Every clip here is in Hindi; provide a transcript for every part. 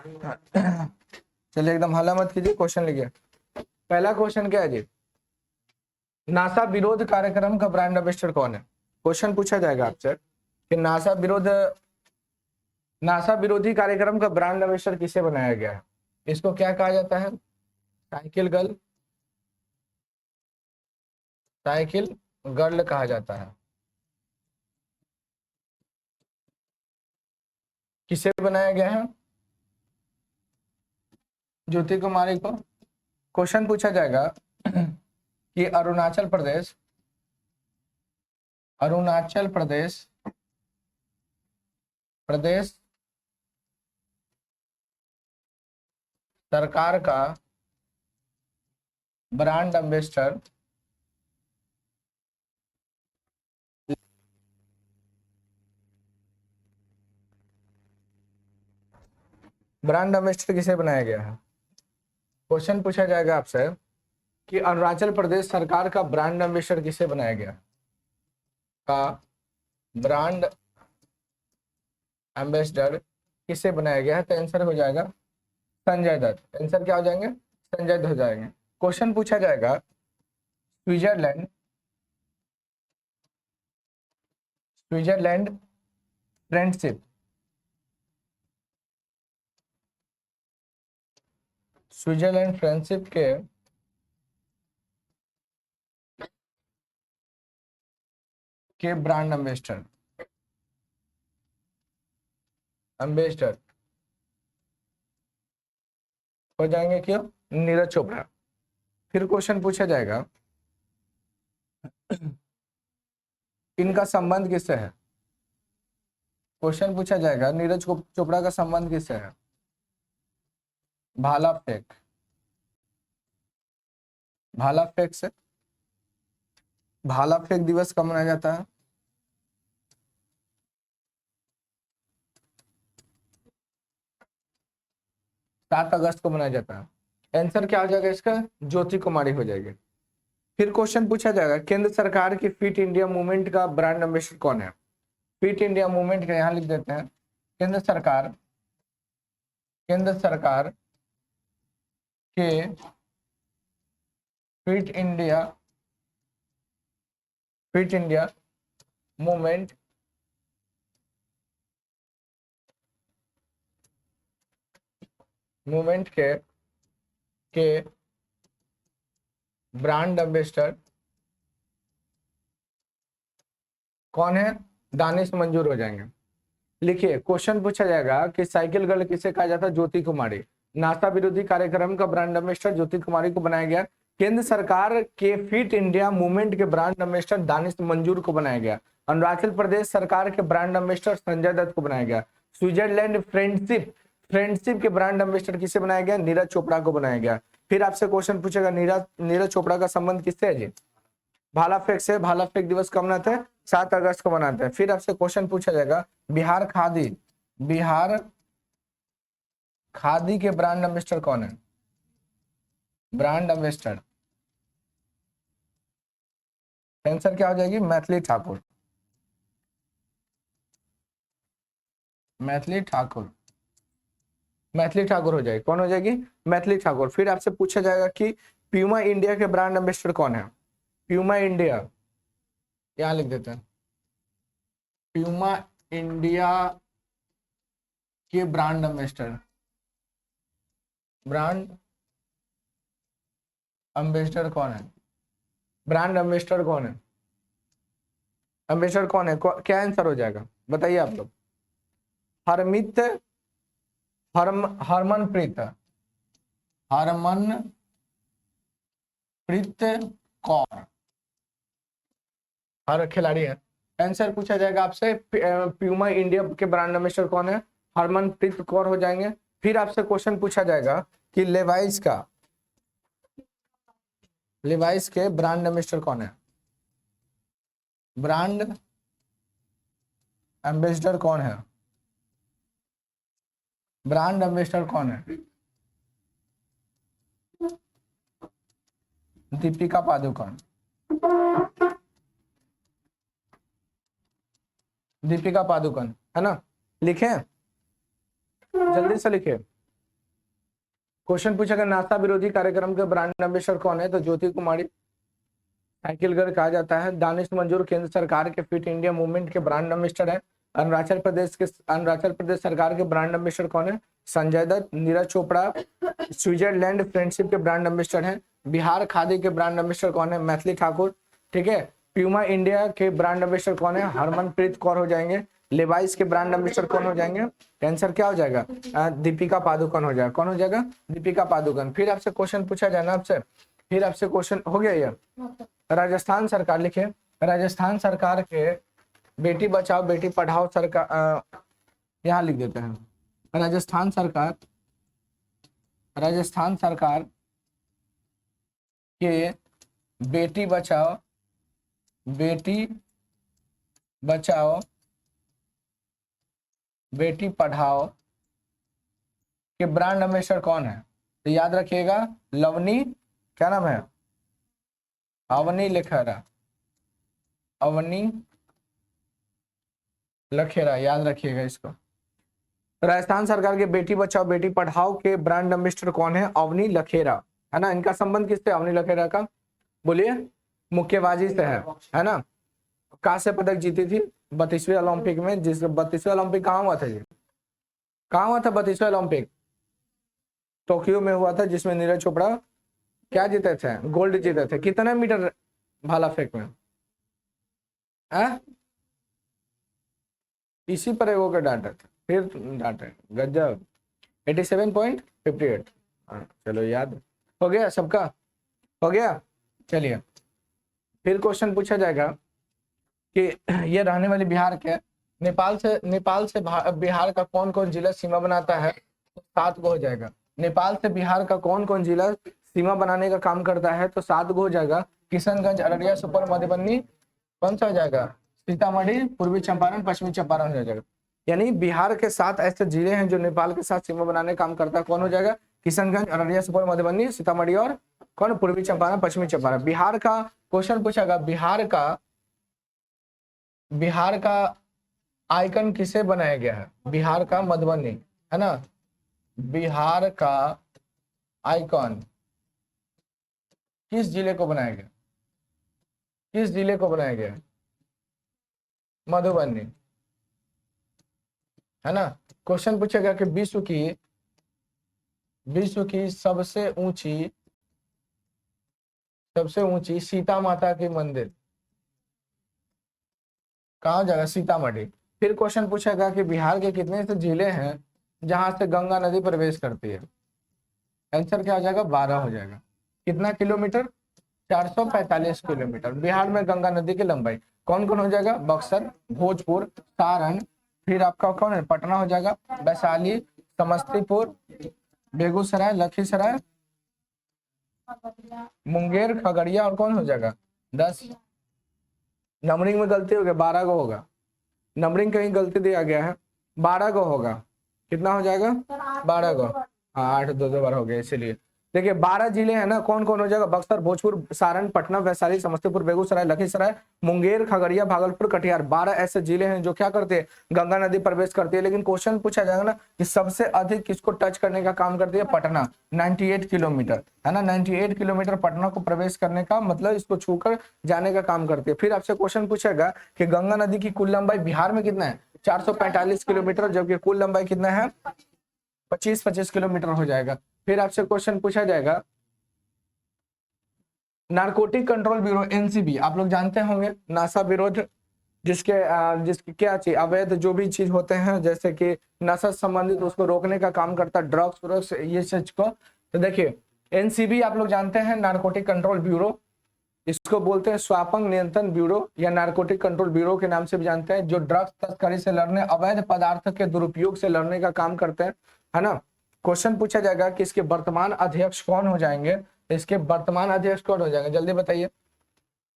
चलिए एकदम हल्ला मत कीजिए, क्वेश्चन लिखिए। पहला क्वेश्चन क्या है जी, नासा विरोध कार्यक्रम का ब्रांड एम्बेसडर कौन है? क्वेश्चन पूछा जाएगा आपसे कि नासा विरोधी कार्यक्रम का ब्रांड एम्बेसडर किसे बनाया गया है? इसको क्या कहा जाता है? साइकिल गर्ल, साइकिल गर्ल कहा जाता है। किसे बनाया गया है? ज्योति कुमारी को। क्वेश्चन पूछा जाएगा कि अरुणाचल प्रदेश सरकार का ब्रांड एम्बेसडर किसे बनाया गया है? क्वेश्चन पूछा जाएगा आपसे कि अरुणाचल प्रदेश सरकार का ब्रांड एम्बेसडर किसे बनाया गया? का ब्रांड एम्बेसडर किसे बनाया गया है? तो आंसर हो जाएगा संजय दत्त। आंसर क्या हो जाएंगे? संजय दत्त हो जाएंगे। क्वेश्चन पूछा जाएगा स्विट्जरलैंड फ्रेंडशिप के ब्रांड एम्बेसडर हो जाएंगे क्यों? नीरज चोपड़ा। फिर क्वेश्चन पूछा जाएगा इनका संबंध किससे है? क्वेश्चन पूछा जाएगा नीरज चोपड़ा का संबंध किससे है? भाला फेंक से। भाला फेंक दिवस कब मनाया जाता है? 7 अगस्त को मनाया जाता है। आंसर क्या हो जाएगा इसका? ज्योति कुमारी हो जाएगी। फिर क्वेश्चन पूछा जाएगा केंद्र सरकार की फिट इंडिया मूवमेंट का ब्रांड एम्बेसडर कौन है? फिट इंडिया मूवमेंट का यहां लिख देते हैं। केंद्र सरकार के फिट इंडिया मूवमेंट के ब्रांड एम्बेसडर कौन है? दानिश मंजूर हो जाएंगे। लिखिए क्वेश्चन पूछा जाएगा कि साइकिल गर्ल किसे कहा जाता है? ज्योति कुमारी। नासा विरोधी कार्यक्रम का ब्रांड एम्बेसडर ज्योति कुमारी को बनाया गया। केंद्र सरकार के फिट इंडिया मूवमेंट के ब्रांड एम्बेसडर दानिश मंजूर को बनाया गया। अरुणाचल प्रदेश सरकार के ब्रांड एम्बेसडर संजय दत्त को बनाया गया। स्विट्जरलैंड फ्रेंडशिप के ब्रांड एम्बेसडर किसे बनाया गया? नीरज चोपड़ा को बनाया गया। फिर आपसे क्वेश्चन पूछेगा नीरज चोपड़ा का संबंध किससे है जी? भाला फेंक से। भाला फेंक दिवस कब मनाते हैं? 7 अगस्त को मनाते हैं। फिर आपसे क्वेश्चन पूछा जाएगा बिहार खादी के ब्रांड एम्बेसडर कौन है? ब्रांड एम्बेसडर आंसर क्या हो जाएगी? मैथिली ठाकुर हो जाएगी। कौन हो जाएगी? मैथिली ठाकुर। फिर आपसे पूछा जाएगा कि प्यूमा इंडिया के ब्रांड एम्बेसडर कौन है? प्यूमा इंडिया यहां लिख देते हैं। प्यूमा इंडिया के ब्रांड एम्बेसडर कौन है? ब्रांड एम्बेसडर कौन है? क्या आंसर हो जाएगा बताइए आप लोग? हरमनप्रीत कौर हर खिलाड़ी है। आंसर पूछा जाएगा आपसे प्यूमा इंडिया के ब्रांड एम्बेसडर कौन है? हरमनप्रीत कौर हो जाएंगे। फिर आपसे क्वेश्चन पूछा जाएगा कि लेवाइस के ब्रांड एम्बेसडर कौन है? ब्रांड एम्बेसडर कौन है? दीपिका पादुकोण है ना? लिखें, जल्दी से लिखे। क्वेश्चन पूछेगा नासा विरोधी कार्यक्रम के ब्रांड एम्बेसडर कौन है, तो ज्योति कुमारी साइकिल गर्ल कहा जाता है। दानिश मंजूर केंद्र सरकार के फिट इंडिया मूवमेंट के ब्रांड एम्बेसडर है। अरुणाचल प्रदेश सरकार के ब्रांड एम्बेसडर कौन है, संजय दत्त। नीरज चोपड़ा स्विट्जरलैंड फ्रेंडशिप के ब्रांड एम्बेसडर हैं। बिहार खादी के ब्रांड एम्बेसडर कौन है, मैथिली ठाकुर। ठीक है, प्यूमा इंडिया के ब्रांड एम्बेसडर कौन है, हरमनप्रीत कौर हो जाएंगे। लेवाइस के ब्रांड एम्बेसडर कौन हो जाएंगे, आंसर क्या हो जाएगा, दीपिका पादुकोण हो जाएगा। कौन हो जाएगा, दीपिका पादुकोण। फिर आपसे क्वेश्चन पूछा जाना आपसे, फिर आपसे क्वेश्चन हो गया ये। राजस्थान सरकार लिखे, राजस्थान सरकार के बेटी बचाओ बेटी पढ़ाओ सरकार, यहाँ लिख देते हैं राजस्थान सरकार के बेटी बचाओ बेटी पढ़ाओ के ब्रांड एम्बेसडर कौन है, तो याद रखिएगा लवनी, क्या नाम है, अवनी लखेरा, याद रखिएगा इसको। राजस्थान सरकार के बेटी बचाओ बेटी पढ़ाओ के ब्रांड एम्बेसडर कौन है, अवनी लखेरा, है ना। इनका संबंध किससे, अवनी लखेरा का, बोलिए, मुक्केबाजी से है ना। कांस्य पदक जीती थी 32वें ओलंपिक में, जिस 32वें ओलंपिक कहाँ हुआ था जी, कहाँ हुआ था 32वें ओलंपिक, टोक्यो में हुआ था, जिसमें नीरज चोपड़ा क्या जीते थे, गोल्ड जीते थे। कितने मीटर भाला फेंक में, इसी पर एगो के डांटे थे, फिर डांटे, गजब, 87.58। चलो याद हो गया सबका, हो गया। चलिए फिर क्वेश्चन पूछा जाएगा कि ये रहने वाली बिहार के, नेपाल से बिहार का कौन कौन जिला सीमा बनाता है, तो 7 गो हो जाएगा। नेपाल से बिहार का कौन कौन जिला सीमा बनाने का काम करता है, तो 7 गो हो जाएगा। किशनगंज, अररिया, सुपौल, मधुबनी, कौन सा हो जाएगा, सीतामढ़ी, पूर्वी चंपारण, पश्चिमी चंपारण हो जाएगा। यानी बिहार के 7 ऐसे जिले हैं जो नेपाल के साथ सीमा बनाने का काम करता है। कौन हो जाएगा, किशनगंज, अररिया, सुपौल, मधुबनी, सीतामढ़ी और कौन, पूर्वी चंपारण, पश्चिमी चंपारण। बिहार का क्वेश्चन पूछेगा, बिहार का आइकन किसे बनाया गया है, बिहार का मधुबनी, है ना। बिहार का आइकन किस जिले को बनाया गया, किस जिले को बनाया गया, मधुबनी, है ना। क्वेश्चन पूछेगा कि विश्व की सबसे ऊंची सीता माता की मंदिर कहाँ हो जाएगा, सीतामढ़ी। फिर क्वेश्चन पूछेगा कि बिहार के कितने ऐसे जिले हैं जहां से गंगा नदी प्रवेश करती है, आंसर क्या हो जाएगा, 12 हो जाएगा। कितना किलोमीटर, 445 किलोमीटर बिहार में गंगा नदी की लंबाई। कौन कौन हो जाएगा, बक्सर, भोजपुर, सारण, फिर आपका कौन है, पटना हो जाएगा, वैशाली, समस्तीपुर, बेगूसराय, लखीसराय, मुंगेर, खगड़िया और कौन हो जाएगा 10। नंबरिंग में गलती हो गया, 12 को होगा, नंबरिंग कहीं गलती दिया गया है, 12 को होगा। कितना हो जाएगा, 12 को, हाँ 8 दो बार हो गया, इसीलिए देखिए 12 जिले हैं ना, कौन कौन हो जाएगा, बक्सर, भोजपुर, सारण, पटना, वैशाली, समस्तीपुर, बेगूसराय, लखीसराय, मुंगेर, खगड़िया, भागलपुर, कटिहार। 12 ऐसे जिले हैं जो क्या करते हैं, गंगा नदी प्रवेश करती है। लेकिन क्वेश्चन पूछा जाएगा ना कि सबसे अधिक किसको टच करने का काम करती है, पटना, 98 किलोमीटर, है ना। 98 किलोमीटर पटना को प्रवेश करने का मतलब इसको छूकर जाने का काम करती है। फिर आपसे क्वेश्चन पूछेगा कि गंगा नदी की कुल लंबाई बिहार में कितना है, 445 किलोमीटर, जबकि कुल लंबाई कितना है, 25 किलोमीटर हो जाएगा। फिर आपसे क्वेश्चन पूछा जाएगा, नारकोटिक कंट्रोल ब्यूरो एनसीबी, आप लोग जानते होंगे, नाशा विरोध, जिसके क्या चीज, अवैध जो भी चीज होते हैं जैसे कि नशा संबंधित उसको रोकने का काम करता है, ड्रग्स ये चीज को। तो देखिए एनसीबी आप लोग जानते हैं, नारकोटिक कंट्रोल ब्यूरो, इसको बोलते हैं स्वापंग नियंत्रण ब्यूरो या नारकोटिक कंट्रोल ब्यूरो के नाम से भी जानते हैं, जो ड्रग्स तस्करी से लड़ने, अवैध पदार्थ के दुरुपयोग से लड़ने का काम करते हैं, है ना। क्वेश्चन पूछा जाएगा कि इसके वर्तमान अध्यक्ष कौन हो जाएंगे, इसके वर्तमान अध्यक्ष कौन हो जाएंगे, जल्दी बताइए,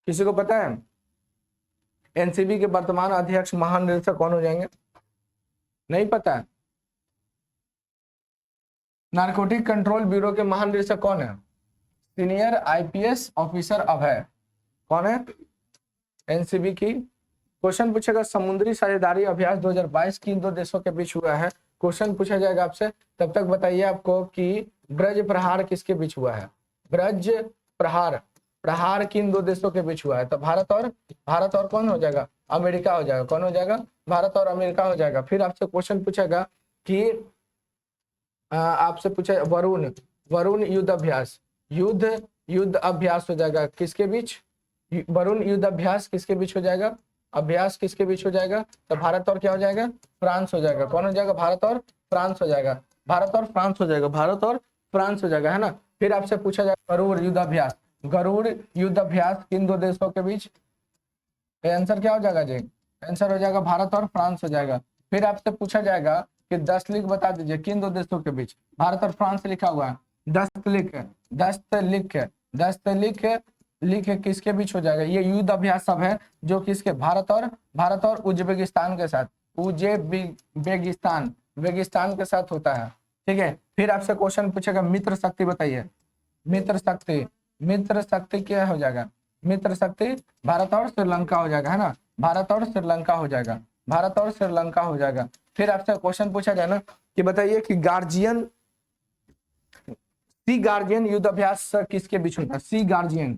किसी को पता है, एनसीबी के वर्तमान अध्यक्ष महानिदेशक कौन हो जाएंगे, नहीं पता है। नारकोटिक कंट्रोल ब्यूरो के महानिदेशक कौन है, सीनियर आईपीएस ऑफिसर अभय, कौन है, एनसीबी की। क्वेश्चन पूछेगा समुद्री साझेदारी अभ्यास 2022 किन 2 देशों के बीच हुआ है, क्वेश्चन पूछा जाएगा आपसे। तब तक बताइए आपको कि ब्रज प्रहार किसके बीच हुआ है? ब्रज प्रहार, प्रहार किन दो देशों के बीच हुआ है? तो भारत और कौन हो जाएगा? अमेरिका हो जाएगा। कौन हो जाएगा? भारत और अमेरिका हो जाएगा। फिर आपसे क्वेश्चन पूछेगा कि आपसे पूछे वरुण, वरुण युद्ध अभ्यास, युद्ध अभ्यास हो जाएगा किसके बीच? वरुण युद्ध अभ्यास किसके बीच हो जाएगा? अभ्यास किसके बीच हो जाएगा? तो भारत और क्या हो जाएगा? फ्रांस हो जाएगा। कौन हो जाएगा? भारत और फ्रांस हो जाएगा। भारत और फ्रांस हो जाएगा। भारत और फ्रांस हो जाएगा, है ना। फिर आपसे पूछा जाएगा गरुड़ युद्ध अभ्यास, गरुड़ युद्ध अभ्यास किन दो देशों के बीच? आंसर क्या हो जाएगा जी? आंसर हो जाएगा भारत और फ्रांस हो जाएगा। फिर आपसे पूछा जाएगा कि दस्तलिख बता दीजिए किन दो देशों के बीच? भारत और फ्रांस लिखा हुआ है। दस्तलिख, दस्तलिख, दस्तलिख लिख किसके बीच हो जाएगा? ये युद्ध अभ्यास सब है जो किसके? भारत और उज्बेकिस्तान के साथ, उज्बेकिस्तान बेगिस्तान के साथ होता है। ठीक है। फिर आपसे क्वेश्चन पूछेगा मित्र शक्ति बताइए। मित्र शक्ति, मित्र शक्ति क्या हो जाएगा? मित्र शक्ति भारत और श्रीलंका हो जाएगा, है ना। भारत और श्रीलंका हो जाएगा। भारत और श्रीलंका हो जाएगा। फिर आपसे क्वेश्चन पूछा जाए ना कि बताइए कि गार्जियन, सी गार्जियन युद्ध अभ्यास किसके बीच होता है? सी गार्जियन,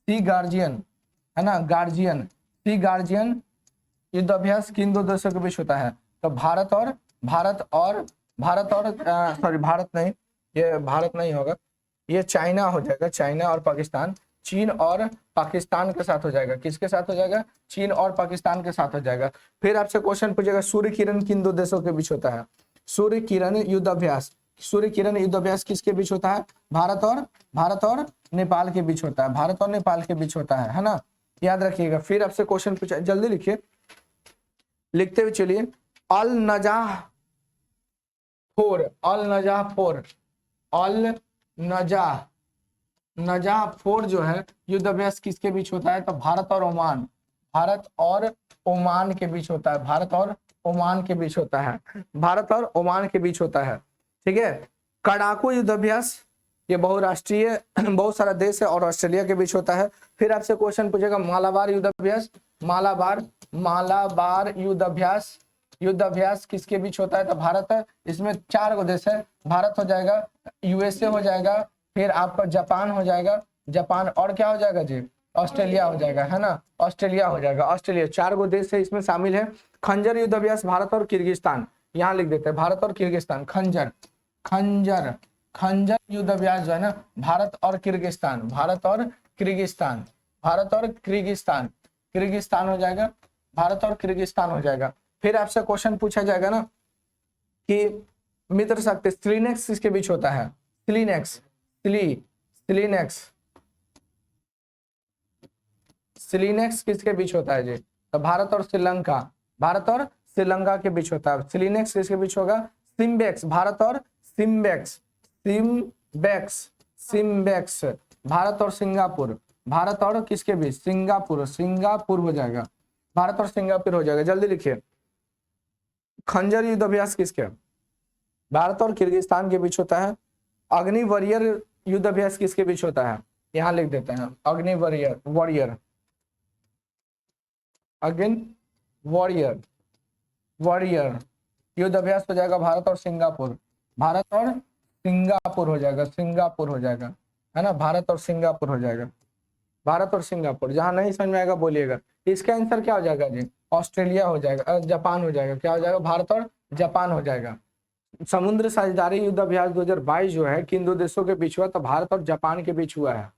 सी गार्जियन, है ना, गार्जियन, सी गार्जियन युद्ध अभ्यास किन दो देशों के बीच होता है? तो भारत और सॉरी भारत नहीं, ये भारत नहीं होगा, ये चाइना हो जाएगा। चाइना और पाकिस्तान, चीन और पाकिस्तान के साथ हो जाएगा। किसके साथ हो जाएगा? चीन और पाकिस्तान के साथ हो जाएगा। फिर आपसे क्वेश्चन पूछेगा सूर्य किरण किन दो देशों के बीच होता है? सूर्य किरण युद्ध अभ्यास, सूर्य किरण युद्ध अभ्यास किसके बीच होता है? भारत और नेपाल के बीच होता है। भारत और नेपाल के बीच होता है ना, याद रखिएगा। फिर आपसे क्वेश्चन पूछा, जल्दी लिखिए, लिखते हुए चलिए। अल नजाह फोर, अल नजाह फोर, अल नजाह, नजाह फोर जो है युद्ध अभ्यास किसके बीच होता है? तो भारत और ओमान, भारत और ओमान के बीच होता है। भारत और ओमान के बीच होता है। भारत और ओमान के बीच होता है। ठीक है। कड़ाकू युद्ध अभ्यास, ये बहुराष्ट्रीय, बहुत सारा देश है और ऑस्ट्रेलिया के बीच होता है। फिर आपसे क्वेश्चन पूछेगा मालाबार युद्ध अभ्यास, मालाबार युद्ध अभ्यास, युद्ध अभ्यास किसके बीच होता है? तो भारत है। इसमें 4 गो देश है, भारत हो जाएगा, यूएसए हो जाएगा, फिर आपका जापान हो जाएगा, जापान और क्या हो जाएगा जी? ऑस्ट्रेलिया हो जाएगा, है ना, ऑस्ट्रेलिया हो जाएगा। ऑस्ट्रेलिया 4 गो देश है, इसमें शामिल है। खंजर युद्ध अभ्यास भारत और किर्गिस्तान, यहाँ लिख देते हैं भारत और किर्गिस्तान। खंजर, खंजर, खंजर युद्ध अभ्यास जो है ना भारत और किर्गिस्तान, भारत और किर्गिस्तान, भारत और किर्गिस्तान, किर्गिस्तान हो जाएगा, भारत और किर्गिस्तान हो जाएगा। फिर आपसे क्वेश्चन पूछा जाएगा ना कि मित्र शक्ति स्लीनेक्स किसके बीच होता है? स्लीनेक्स, स्लीनेक्स, स्लीनेक्स किसके बीच होता है जी? तो भारत और श्रीलंका, भारत और श्रीलंका के बीच होता है। स्लीनेक्स किसके बीच होगा? सिम्बेक्स, भारत और सिम्बेक्स, सिम्बेक्स, सिम्बेक्स, भारत और सिंगापुर, भारत और किसके बीच? सिंगापुर, सिंगापुर हो जाएगा, भारत और सिंगापुर हो जाएगा। जल्दी लिखिए। खंजर युद्ध अभ्यास किसके? भारत और किर्गिस्तान के बीच होता है। अग्नि वॉरियर युद्ध अभ्यास किसके बीच होता है? यहां लिख देते हैं अग्नि वॉरियर, वॉरियर, अग्नि वॉरियर, वॉरियर युद्ध अभ्यास हो जाएगा भारत और सिंगापुर, भारत और सिंगापुर हो जाएगा, सिंगापुर हो जाएगा, है ना, भारत और सिंगापुर हो जाएगा, भारत और सिंगापुर। जहां नहीं समझ में आएगा बोलिएगा। इसका आंसर क्या हो जाएगा जी? ऑस्ट्रेलिया हो जाएगा, जापान हो जाएगा। क्या हो जाएगा? भारत और जापान हो जाएगा। समुद्र साझेदारी युद्ध अभ्यास 2022 जो है किन दो देशों के बीच हुआ? तो भारत और जापान के बीच हुआ है।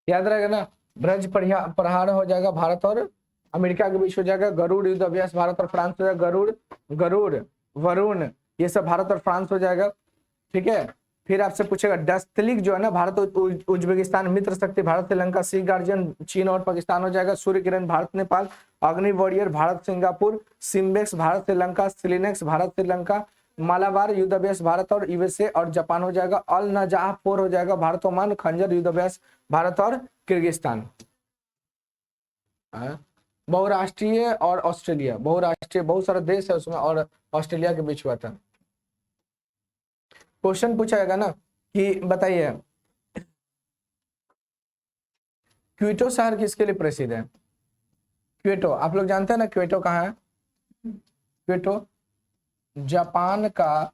याद रहेगा ना, ब्रज प्रहार हो जाएगा भारत और अमेरिका के बीच हो जाएगा। गरुड़ युद्ध अभ्यास भारत और फ्रांस हो जाएगा। गरुड़, गरुड़, वरुण, ये सब भारत और फ्रांस हो जाएगा। ठीक है। फिर आपसे पूछेगा डस्टलिक जो है ना भारत उज्बेकिस्तान, मित्र शक्ति भारत श्रीलंका, सी गार्जियन चीन और पाकिस्तान हो जाएगा, सूर्य किरण भारत नेपाल, अग्नि warrior Bharat Singapore, SIMBEX Bharat Sri Lanka, सिलिनेक्स Bharat Sri Lanka, Malabar युद्धाभ्यास भारत और यूएसए और जापान हो जाएगा, अल नजाह 4 हो जाएगा भारत ओमान, खंजर युद्धाभ्यास भारत और किर्गिस्तान। बहुराष्ट्रीय और ऑस्ट्रेलिया, बहुराष्ट्रीय बहुत सारा देश है उसमें और ऑस्ट्रेलिया के बीच हुआ था। क्वेश्चन पूछा जाएगा ना कि बताइए क्वेटो शहर किसके लिए प्रसिद्ध है? क्वेटो आप लोग जानते हैं ना क्वेटो कहाँ है? क्वेटो जापान का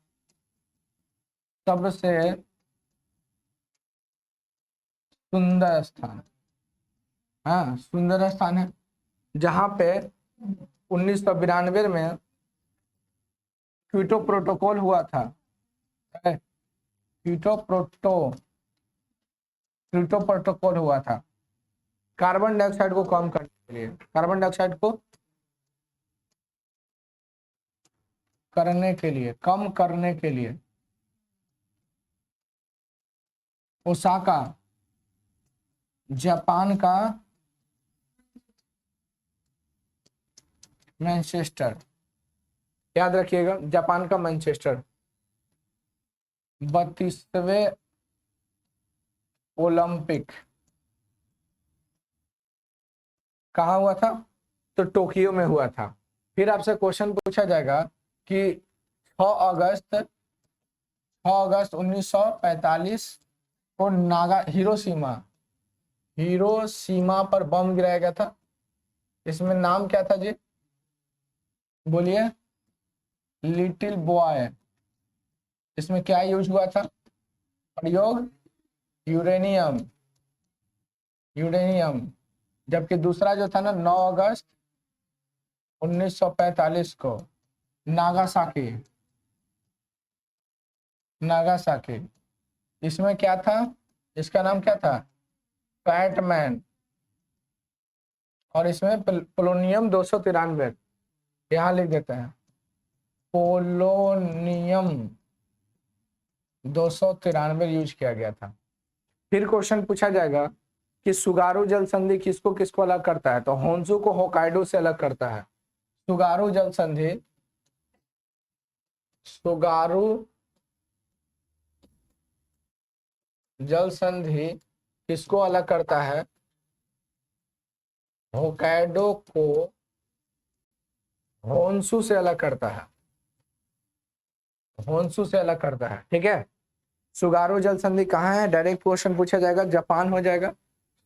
सबसे सुंदर स्थान, हाँ सुंदर स्थान है, जहां पे 1992 में क्योटो प्रोटोकॉल हुआ था। क्योटो प्रोटोकॉल हुआ था कार्बन डाइऑक्साइड को कम करने के लिए, कार्बन डाइऑक्साइड को कम करने के लिए ओसाका जापान का मैनचेस्टर, याद रखिएगा जापान का मैनचेस्टर 32वें ओलंपिक कहाँ हुआ था? तो टोक्यो में हुआ था। फिर आपसे क्वेश्चन पूछा जाएगा कि 6 अगस्त 1945 को हिरोशिमा पर बम गिराया गया था। इसमें नाम क्या था जी? बोलिए। Little boy. इसमें क्या यूज हुआ था? प्रयोग यूरेनियम। जबकि दूसरा जो था ना 9 अगस्त 1945 को नागासाकी। इसमें क्या था? इसका नाम क्या था? पैटमैन। और इसमें पोलोनियम 293, यहां लिख देते हैं पोलोनियम 293 यूज किया गया था। फिर क्वेश्चन पूछा जाएगा कि सुगारू जल संधि किसको किसको अलग करता है? तो होन्शु को होकाइडो से अलग करता है। सुगारू जल संधि किसको अलग करता है? होकाइडो को होन्शु से अलग करता है। ठीक है। सुगारू जल संधि कहाँ है? डायरेक्ट क्वेश्चन पूछा जाएगा, जापान हो जाएगा।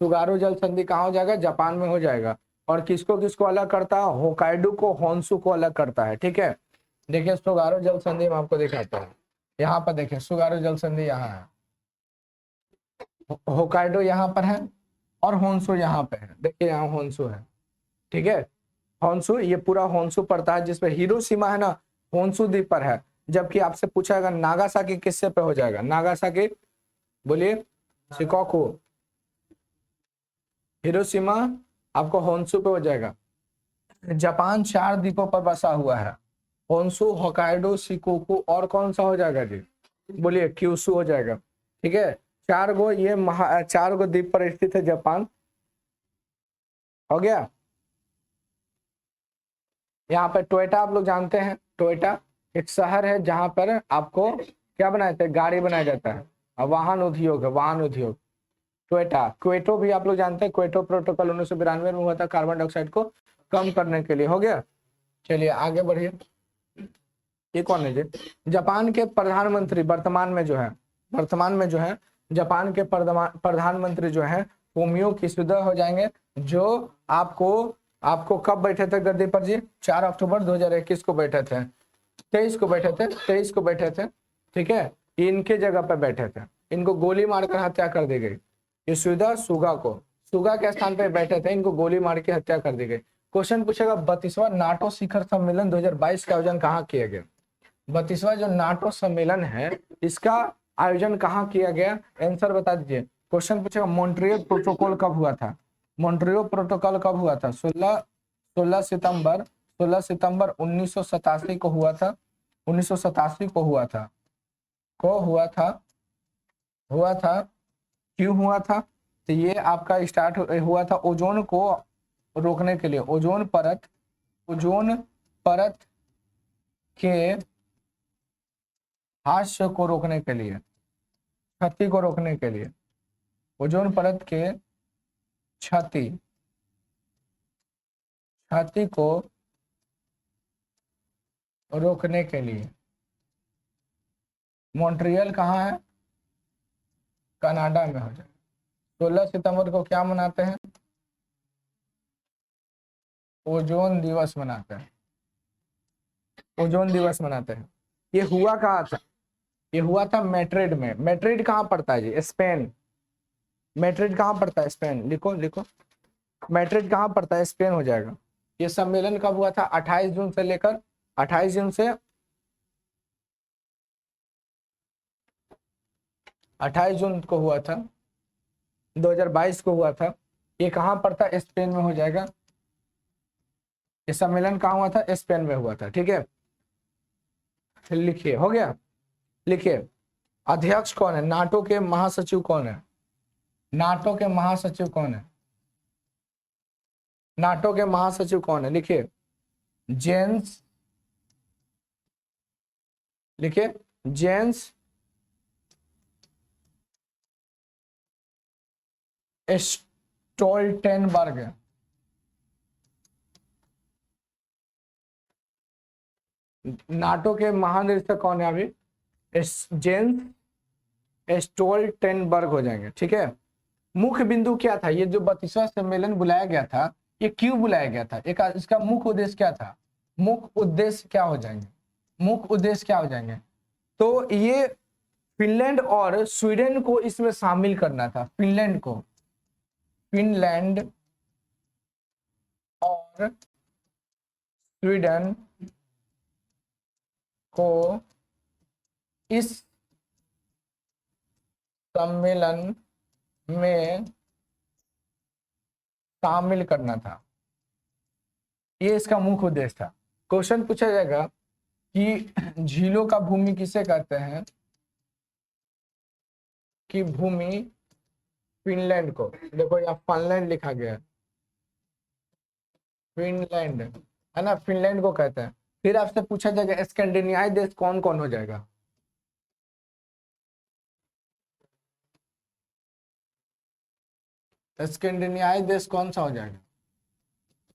सुगारू जल संधि कहाँ हो जाएगा? जापान में हो जाएगा। और किसको किसको अलग करता है? होकाइडो को होन्शु को अलग करता है। ठीक है। देखिए सुगारू जल संधि मैं आपको दिखाता हूँ। यहाँ पर देखिए सुगारू जल संधि यहाँ है, होकाइडो यहाँ पर है और होन्शु यहाँ पे है। देखिए यहाँ होन्शु है। ठीक है। होन्शु, ये पूरा होन्शु पड़ता है, जिसपे हिरोशिमा है ना होन्शु द्वीप पर है। जबकि आपसे पूछा जाएगा नागासाकी किससे पे हो जाएगा? नागासाकी बोलिए। शिकोकू। हिरोशिमा आपको होन्शु पे हो जाएगा। जापान 4 द्वीपों पर बसा हुआ है, होन्शु, होकाइडो, शिकोकू और कौन सा हो जाएगा जी? बोलिए क्यूशु हो जाएगा। ठीक है। 4 गो द्वीप पर स्थित है जापान। हो गया। यहाँ पर टोयोटा आप लोग जानते हैं, टोयोटा एक शहर है जहां पर आपको क्या बनाया जाता है? गाड़ी बनाया जाता है। वाहन उद्योग है, वाहन उद्योग। टोयोटा। क्वेटो भी आप लोग जानते हैं, क्वेटो प्रोटोकॉल 1992 में हुआ था कार्बन डाइऑक्साइड को कम करने के लिए। हो गया। चलिए आगे बढ़िए। ये कौन है जी? जापान के प्रधानमंत्री वर्तमान में जो है जापान के प्रधानमंत्री जो है फूमियो किशिदा हो जाएंगे, जो आपको कब बैठे थे गद्दी पर जी? 4 अक्टूबर 2021 को बैठे थे। 23 को बैठे थे। ठीक है। इनके जगह पर बैठे थे, इनको गोली मारकर हत्या कर दी गई। किशिदा सुगा के स्थान पर बैठे थे, इनको गोली मार के हत्या कर दी गई। क्वेश्चन पूछेगा 32वां नाटो शिखर सम्मेलन 2022 का आयोजन कहाँ किया गया? 32वां जो नाटो सम्मेलन है इसका आयोजन कहाँ किया गया? आंसर बता दीजिए। क्वेश्चन पूछेगा मॉन्ट्रियल प्रोटोकॉल कब हुआ था? मॉन्ट्रियल प्रोटोकॉल कब हुआ था? 16 सितंबर 1987 को हुआ था। हुआ था, क्यों हुआ था? तो ये आपका स्टार्ट हुआ था ओजोन को रोकने के लिए, ओजोन परत के हास्य को रोकने के लिए, क्षति को रोकने के लिए, ओजोन परत के क्षति क्षति को रोकने के लिए। मॉन्ट्रियल कहाँ है? कनाडा में हो जाए। 16 सितंबर को क्या मनाते हैं? ओजोन दिवस मनाते हैं, ओजोन दिवस मनाते हैं। ये हुआ कहाँ था? ये हुआ था मैड्रिड में। मैड्रिड कहाँ पड़ता है जी? स्पेन। मैड्रिड कहाँ पड़ता है? स्पेन। लिखो लिखो, मैड्रिड कहाँ पड़ता है? स्पेन हो जाएगा। ये सम्मेलन कब हुआ था? 28 जून से लेकर 28 जून से 28 जून को हुआ था, 2022 को हुआ था। ये कहाँ पड़ता है? स्पेन में हो जाएगा। ये सम्मेलन कहाँ हुआ था? स्पेन में हुआ था। ठीक है, लिखिए, हो गया। लिखिए, अध्यक्ष कौन है? नाटो के महासचिव कौन है? नाटो के महासचिव कौन है? नाटो के महासचिव कौन है? लिखिए, जेंस, लिखिए जेंस स्टोल्टेनबर्ग। नाटो के महानिरीक्षक कौन है अभी? जेंस स्टोल्टेनबर्ग हो जाएंगे। ठीक है, मुख्य बिंदु क्या था? ये जो 32वां सम्मेलन बुलाया गया था, ये क्यों बुलाया गया था? एक इसका मुख्य उद्देश्य क्या था? मुख्य उद्देश्य क्या हो जाएंगे? मुख्य उद्देश्य क्या हो जाएंगे? तो ये फिनलैंड और स्वीडन को इसमें शामिल करना था। फिनलैंड को, फिनलैंड और स्वीडन को इस सम्मेलन में शामिल करना था। ये इसका मुख्य उद्देश्य था। क्वेश्चन पूछा जाएगा कि झीलों का भूमि किसे कहते हैं? कि भूमि फिनलैंड को, देखो यहाँ फिनलैंड लिखा गया है, फिनलैंड है ना, फिनलैंड को कहते हैं। फिर आपसे पूछा जाएगा स्कैंडिनेवियाई देश कौन कौन हो जाएगा? स्कैंडिनेवियाई देश कौन सा हो जाएगा?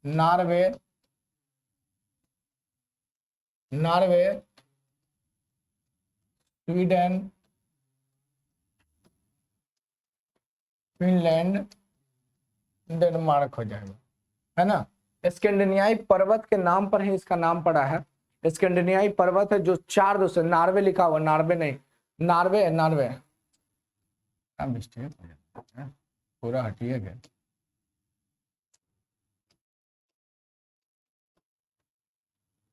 Norway, Norway, Sweden, Finland, Denmark हो जाएगा, है ना। स्कैंडिनेवियाई पर्वत के नाम पर ही इसका नाम पड़ा है। स्कैंडिनेवियाई पर्वत है जो 4 देश, नॉर्वे लिखा हुआ, नॉर्वे नहीं, नॉर्वे, नॉर्वे पूरा हटिए गया।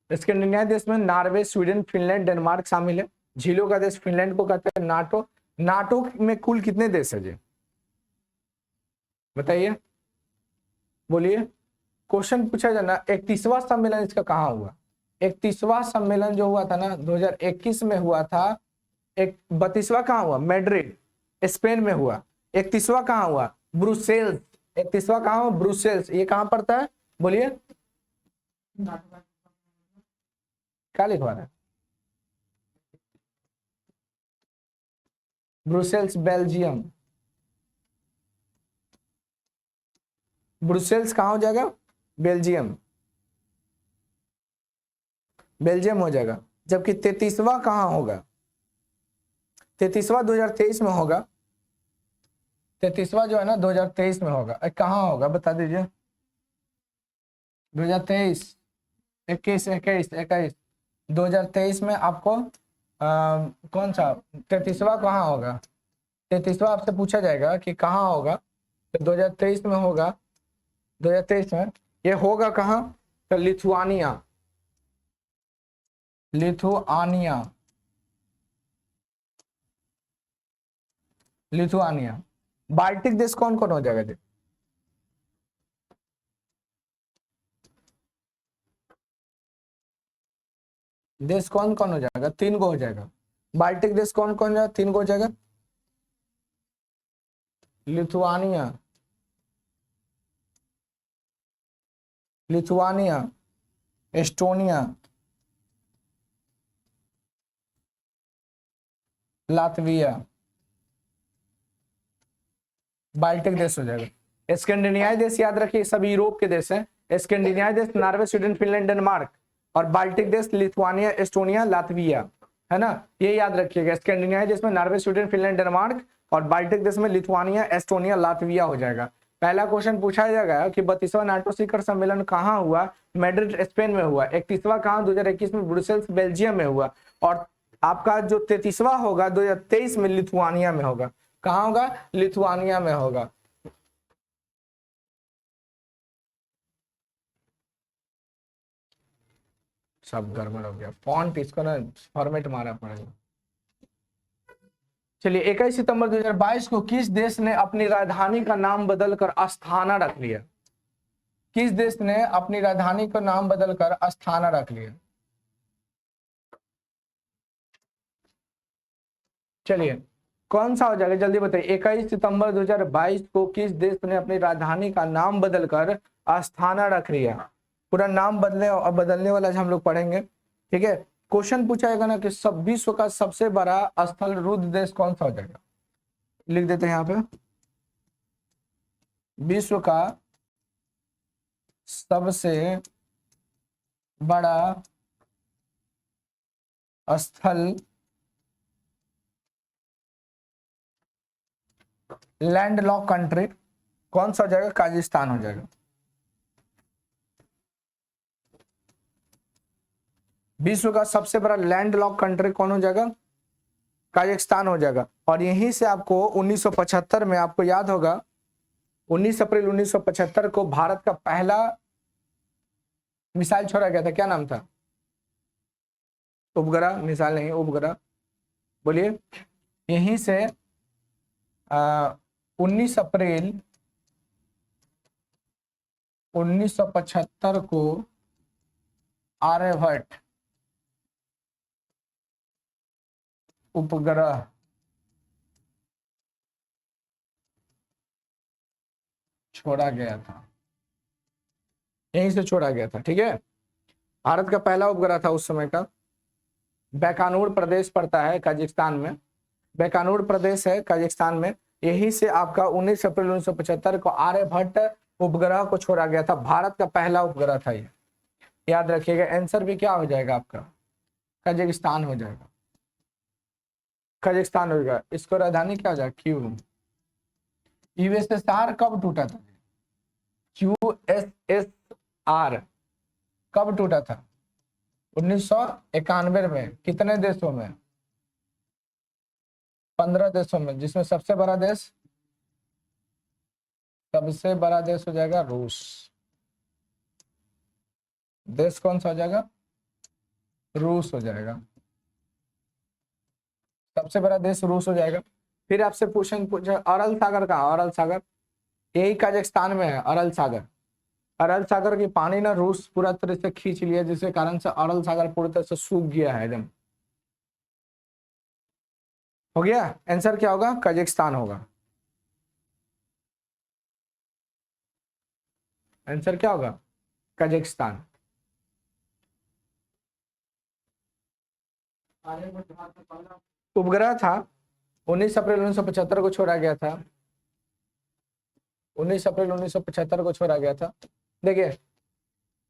स्कैंडिनेवियाई देश में नॉर्वे, स्वीडन, फिनलैंड, डेनमार्क शामिल है। झीलों का देश फिनलैंड को कहते हैं। नाटो, नाटो में कुल कितने देश है जी? बताइए, बोलिए। क्वेश्चन पूछा जाना 31वां सम्मेलन इसका कहाँ हुआ? 31वां सम्मेलन जो हुआ था ना 2021 में हुआ था। एक 32वां कहाँ हुआ? मैड्रिड, स्पेन में हुआ। 31वां कहाँ हुआ? ब्रुसेल्स। 31वां कहाँ हुआ? ब्रुसेल्स। ये कहाँ पड़ता है? बोलिए, क्या लिखवा रहा है? Brussels, Belgium. ब्रुसेल्स कहाँ हो जाएगा? बेल्जियम, बेल्जियम हो जाएगा। जबकि 33वां कहाँ होगा? 33वां 2023 में होगा। 33वां जो है ना 2023 में होगा। कहाँ होगा बता दीजिए? 2023, 21, 21, 21, 2023 में आपको कौन सा 33वां कहाँ होगा? 33वां आपसे पूछा जाएगा कि कहाँ होगा, तो 2023 में होगा। 2023 में ये होगा कहाँ? तो लिथुआनिया, लिथुआनिया, लिथुआनिया। बाल्टिक देश कौन कौन हो जाएगा जी? देश कौन कौन हो जाएगा? 3 को हो जाएगा। बाल्टिक देश कौन कौन हो जाएगा? 3 को हो जाएगा। Lithuania, Lithuania, Estonia, Latvia, Baltic देश हो जाएगा। स्कैंडिनेवियाई देश याद रखिए सभी यूरोप के देश हैं। स्कैंडिनेवियाई देश नॉर्वे, स्वीडन, फिनलैंड, डेनमार्क, और बाल्टिक देश लिथुआनिया, एस्टोनिया, लातविया, है ना, ये याद रखिएगा। स्कैंडिनेवियाई देश में नॉर्वे, स्वीडन, फिनलैंड, डेनमार्क, और बाल्टिक देश में लिथुआनिया, एस्टोनिया, लातविया हो जाएगा। पहला क्वेश्चन पूछा जाएगा कि 32वां नाटो शिखर सम्मेलन कहाँ हुआ? मैड्रिड स्पेन में हुआ। 31वां कहाँ? 2021 में ब्रुसेल्स बेल्जियम में हुआ। और आपका जो 33वां होगा 2023 में लिथुआनिया में होगा। कहाँ होगा? लिथुआनिया में होगा। सब गड़बड़ हो गया, फॉन्ट इसको ना फॉर्मेट मारना पड़ेगा। चलिए, 21 सितंबर 2022 को किस देश ने अपनी राजधानी का नाम बदलकर अस्थाना रख लिया? किस देश ने अपनी राजधानी का नाम बदलकर अस्थाना रख लिया? चलिए, कौन सा हो जाएगा जल्दी बताइए। 21 सितंबर 2022 को किस देश ने अपनी राजधानी का नाम बदलकर अस्थाना रख लिया? पूरा नाम बदले और बदलने वाला हम लोग पढ़ेंगे, ठीक है। क्वेश्चन पूछा जाएगा ना कि विश्व का सबसे बड़ा स्थल रुद्ध देश कौन सा हो जाएगा? लिख देते हैं यहाँ पे, विश्व का सबसे बड़ा स्थल लैंडलॉक कंट्री कौन सा हो जाएगा? काजाकिस्तान हो जाएगा। विश्व का सबसे बड़ा लैंडलॉक कंट्री कौन हो जाएगा? काजाकिस्तान हो जाएगा। और यहीं से आपको 1975 में आपको याद होगा 19 अप्रैल 1975 को भारत का पहला मिसाइल छोड़ा गया था। क्या नाम था? उपग्रह, मिसाइल नहीं, उपग्रह। बोलिए। यहीं से 19 अप्रैल 1975 को आर्यभट्ट उपग्रह छोड़ा गया था। यहीं से छोड़ा गया था, ठीक है। भारत का पहला उपग्रह था उस समय का। बैकानूर प्रदेश पड़ता है काजाकिस्तान में, बैकानूर प्रदेश है काजाकिस्तान में। यहीं से आपका 19 अप्रैल 1975 को आर्यभट्ट उपग्रह को छोड़ा गया था। भारत का पहला उपग्रह था ये, याद रखिएगा। आंसर भी क्या हो जाएगा आपका? कजाकिस्तान हो जाएगा, कजाकिस्तान हो जाएगा। इसको राजधानी क्या हो जाएगा? क्यू। यूएसएसआर कब टूटा था? यूएसएसआर कब टूटा था? 1991 में। कितने देशों में? 15 देशों में, जिसमें सबसे बड़ा देश हो जाएगा रूस। देश कौन सा हो जाएगा? रूस हो जाएगा। सबसे बड़ा देश रूस हो जाएगा। फिर आपसे पूछा अरल सागर कहाँ? अरल सागर यही कजाकिस्तान में है। अरल सागर, अरल सागर की पानी ना रूस पूरा तरह से खींच लिया, जिसके कारण से अरल सागर पूरी तरह से सूख गया है एकदम। हो गया। आंसर क्या होगा? कजाकिस्तान होगा। आंसर क्या होगा? कजाकिस्तान। उपग्रह था 19 अप्रैल 1975 को छोड़ा गया था। 19 अप्रैल 1975 को छोड़ा गया था। देखिए,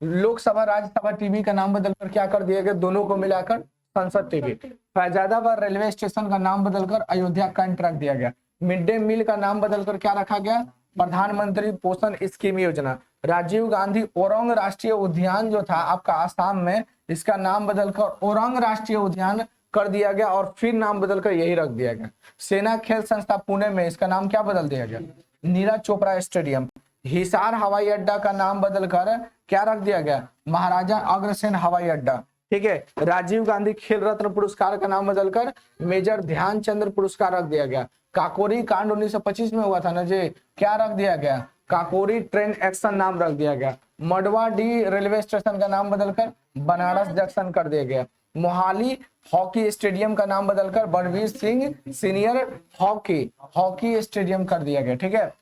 लोकसभा राज्यसभा टीवी का नाम बदलकर क्या कर दिया गया? दोनों को मिलाकर संसद टीवी। फैजादाबाद रेलवे स्टेशन का नाम बदलकर अयोध्या कैंट रख दिया गया। मिड डे मील का नाम बदलकर क्या रखा गया? प्रधानमंत्री पोषण स्कीम योजना। राजीव गांधी ओरंग राष्ट्रीय उद्यान जो था आपका आसाम में, इसका नाम बदलकर ओरंग राष्ट्रीय उद्यान कर दिया गया और फिर नाम बदलकर यही रख दिया गया। सेना खेल संस्था पुणे में, इसका नाम क्या बदल दिया गया? नीरज चोपड़ा स्टेडियम। हिसार हवाई अड्डा का नाम बदलकर क्या रख दिया गया? महाराजा अग्रसेन हवाई अड्डा। ठीक है। राजीव गांधी खेल रत्न पुरस्कार का नाम बदलकर मेजर ध्यानचंद्र पुरस्कार रख दिया गया। काकोरी कांड 1925 में हुआ था ना जी, क्या रख दिया गया? काकोरी ट्रेन एक्शन नाम रख दिया गया। मडवा डी रेलवे स्टेशन का नाम बदलकर बनारस जंक्शन कर दिया गया। मोहाली हॉकी स्टेडियम का नाम बदलकर Balbir Singh senior hockey stadium कर दिया गया। ठीक है।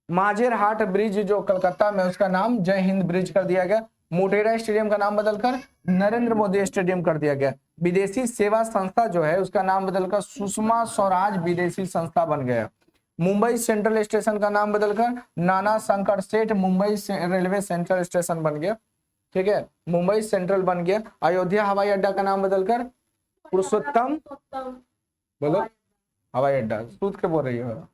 माझेरहाट ब्रिज जो कलकत्ता में, उसका नाम जय हिंद ब्रिज कर दिया गया। मोटेरा स्टेडियम का नाम बदलकर नरेंद्र मोदी स्टेडियम कर दिया गया। विदेशी सेवा संस्था जो है उसका नाम बदलकर सुषमा स्वराज विदेशी संस्था बन गया। मुंबई सेंट्रल स्टेशन का नाम बदलकर नाना शंकर सेठ मुंबई रेलवे सेंट्रल स्टेशन बन गया। ठीक है, मुंबई सेंट्रल बन गया। अयोध्या हवाई अड्डा का नाम बदलकर पुरुषोत्तम, बोलो हवाई अड्डा, सूद के बोल रही हो।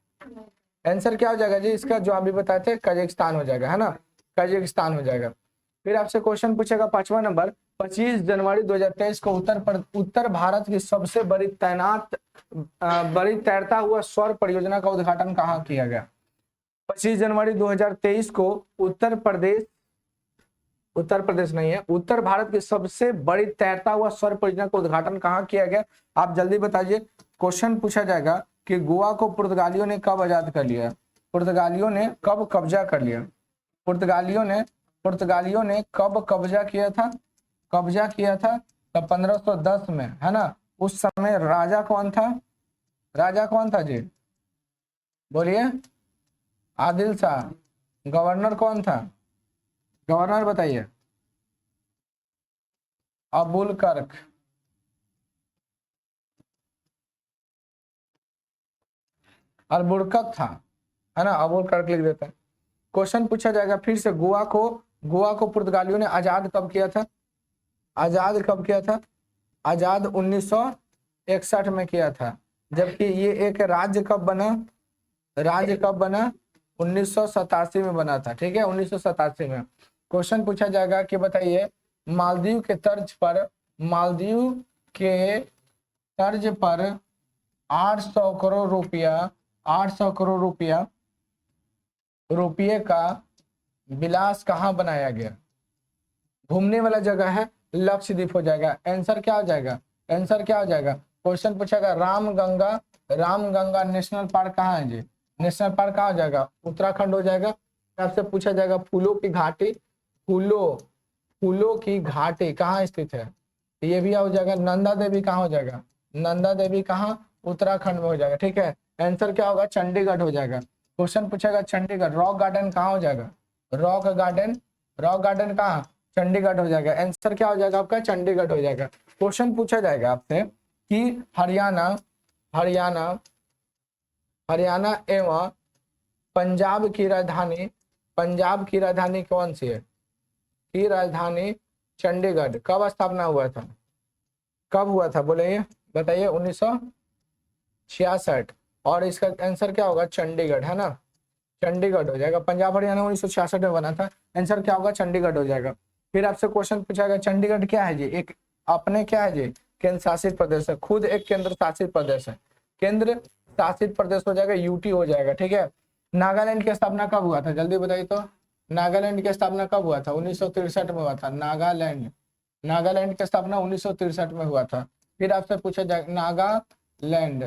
आंसर क्या हो जाएगा जी इसका, जो अभी बताए थे कजाकिस्तान हो जाएगा, है ना, कजाकिस्तान हो जाएगा। फिर आपसे क्वेश्चन पूछेगा 5वां नंबर, 25 जनवरी 2023 को उत्तर भारत की सबसे बड़ी तैरता हुआ सौर परियोजना का उद्घाटन कहाँ किया गया। 25 जनवरी 2023 को उत्तर प्रदेश नहीं है, उत्तर भारत की सबसे बड़ी तैरता हुआ सौर परियोजना का उद्घाटन कहाँ किया गया, आप जल्दी बताइए। क्वेश्चन पूछा जाएगा कि गोवा को पुर्तगालियों ने कब आजाद कर लिया, पुर्तगालियों ने कब कब्जा कर लिया, पुर्तगालियों ने कब कब्जा किया था, तो 1510 में, है ना। उस समय राजा कौन था जी, बोलिए, आदिल शाह। गवर्नर कौन था, गवर्नर बताइए, अबुल कर्क, अलबुर्कक था, है ना, अबुल कर्क लिख देते हैं। क्वेश्चन पूछा जाएगा फिर से, गोवा को पुर्तगालियों ने आजाद कब किया था, आजाद 1961 में किया था। जबकि ये एक राज्य कब बना, 1987 में बना था। ठीक है, 1987 में। क्वेश्चन पूछा जाएगा कि बताइए, मालदीव के तर्ज पर 800 करोड़ रुपये का विलास कहाँ बनाया गया। घूमने वाला जगह है, लक्षद्वीप हो जाएगा। आंसर क्या हो जाएगा, क्वेश्चन पूछेगा, रामगंगा नेशनल पार्क कहाँ है जी, नेशनल पार्क कहाँ हो जाएगा, उत्तराखंड हो जाएगा। आपसे पूछा जाएगा, फूलों की घाटी कहाँ स्थित है, ये भी हो जाएगा। नंदा देवी कहाँ हो जाएगा, कहाँ, उत्तराखंड में हो जाएगा। ठीक है, आंसर क्या होगा, चंडीगढ़ हो जाएगा। क्वेश्चन पूछेगा चंडीगढ़, रॉक गार्डन कहाँ हो जाएगा, रॉक गार्डन कहाँ, चंडीगढ़ हो जाएगा। आंसर क्या हो जाएगा आपका, चंडीगढ़ हो जाएगा। क्वेश्चन पूछा जाएगा आपसे कि हरियाणा एवं पंजाब की राजधानी कौन सी है, की राजधानी चंडीगढ़ कब स्थापना हुआ था, बोले बताइए, 1966। और इसका आंसर क्या होगा, चंडीगढ़, है ना, चंडीगढ़ हो जाएगा। पंजाब हरियाणा 1966 में बना था, आंसर क्या होगा, चंडीगढ़ हो जाएगा। फिर आपसे क्वेश्चन पूछा, चंडीगढ़ क्या है जी, एक अपने क्या है जी, केंद्र शासित प्रदेश है, खुद एक केंद्र शासित प्रदेश है, केंद्र शासित प्रदेश हो जाएगा, यूटी हो जाएगा। ठीक है, नागालैंड की स्थापना कब हुआ था, जल्दी बताइए तो, नागालैंड की स्थापना कब हुआ था, 1963 में हुआ था। नागालैंड की स्थापना 1963 में हुआ था। फिर आपसे पूछा जाए, नागालैंड,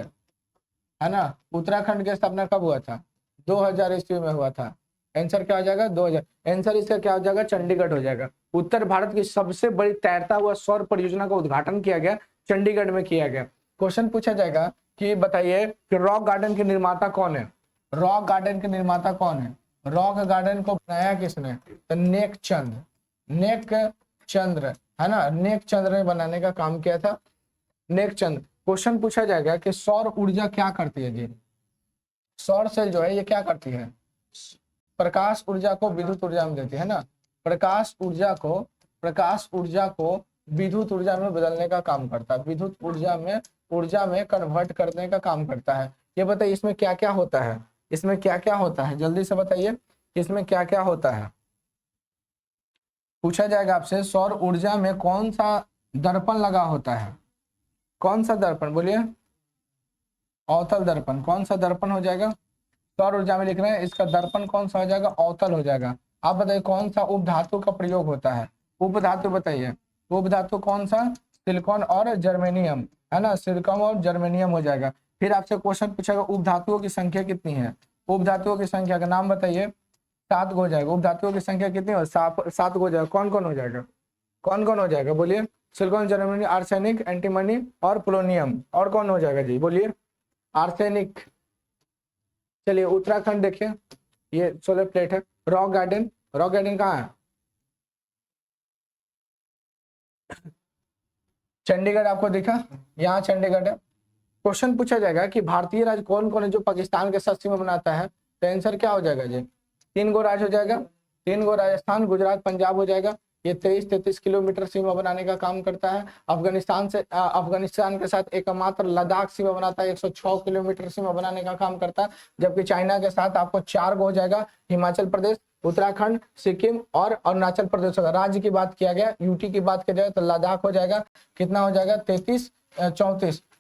है ना, उत्तराखंड की स्थापना कब हुआ था, 2000 ईस्वी में हुआ था। आंसर क्या हो जाएगा, 2000। आंसर इसका क्या हो जाएगा, चंडीगढ़ हो जाएगा। उत्तर भारत की सबसे बड़ी तैरता हुआ सौर परियोजना का उद्घाटन किया गया, चंडीगढ़ में किया गया। क्वेश्चन पूछा जाएगा कि बताइए कि रॉक गार्डन के निर्माता कौन है, रॉक गार्डन को बनाया किसने, तो नेक चंद्र, है ना, नेक चंद्र ने बनाने का काम किया था, नेक चंद्र। क्वेश्चन पूछा जाएगा कि सौर ऊर्जा क्या करती है जी, सौर सेल जो है ये क्या करती है, प्रकाश ऊर्जा को विद्युत ऊर्जा में देती है ना, प्रकाश ऊर्जा को विद्युत ऊर्जा में बदलने का काम करता है, विद्युत ऊर्जा में कन्वर्ट करने का काम करता है। ये बताइए इसमें क्या क्या होता है, जल्दी से बताइए इसमें क्या क्या होता है। पूछा जाएगा आपसे, सौर ऊर्जा में कौन सा दर्पण लगा होता है, कौन सा दर्पण, बोलिए, अवतल दर्पण। कौन सा दर्पण हो जाएगा, सौर ऊर्जा में लिख रहे हैं, इसका दर्पण कौन सा हो जाएगा, अवतल हो जाएगा। आप बताइए कौन सा उपधातु का प्रयोग होता है, उपधातु बताइए, उपधातु कौन सा, सिलिकॉन और जर्मेनियम, है ना, सिलिकॉन और जर्मेनियम हो जाएगा। फिर आपसे क्वेश्चन पूछेगा उपधातुओं की संख्या कितनी है, उपधातुओं की संख्या का नाम बताइए, 7 हो जाएगा। उपधातुओं की संख्या कितनी हो, 7 हो जाएगा। कौन कौन हो जाएगा, कौन कौन हो जाएगा बोलिए? सिलिकॉन, जर्मनी, आर्सेनिक, एंटीमनी और पोलोनियम। और कौन हो जाएगा जी बोलिए? आर्सेनिक। चलिए उत्तराखंड देखिए, ये सोलर प्लेट है। रॉक गार्डन, रॉक गार्डन कहाँ है? चंडीगढ़ आपको दिखा, यहाँ चंडीगढ़ है। क्वेश्चन पूछा जाएगा कि भारतीय राज्य कौन कौन है जो पाकिस्तान के साथ सीमा बनाता है, तो आंसर क्या हो जाएगा जी? 3 गो राज्य हो जाएगा, 3 गो राजस्थान, गुजरात, पंजाब हो जाएगा। ये 23-33 किलोमीटर सीमा बनाने का काम करता है। अफगानिस्तान के साथ एकमात्र लद्दाख सीमा बनाता है, 106 किलोमीटर सीमा बनाने का काम करता है। जबकि चाइना के साथ आपको 4 गो हो जाएगा, हिमाचल प्रदेश, उत्तराखंड, सिक्किम और अरुणाचल प्रदेश होगा। राज्य की बात किया गया, यूटी की बात किया जाए तो लद्दाख हो जाएगा। कितना हो जाएगा?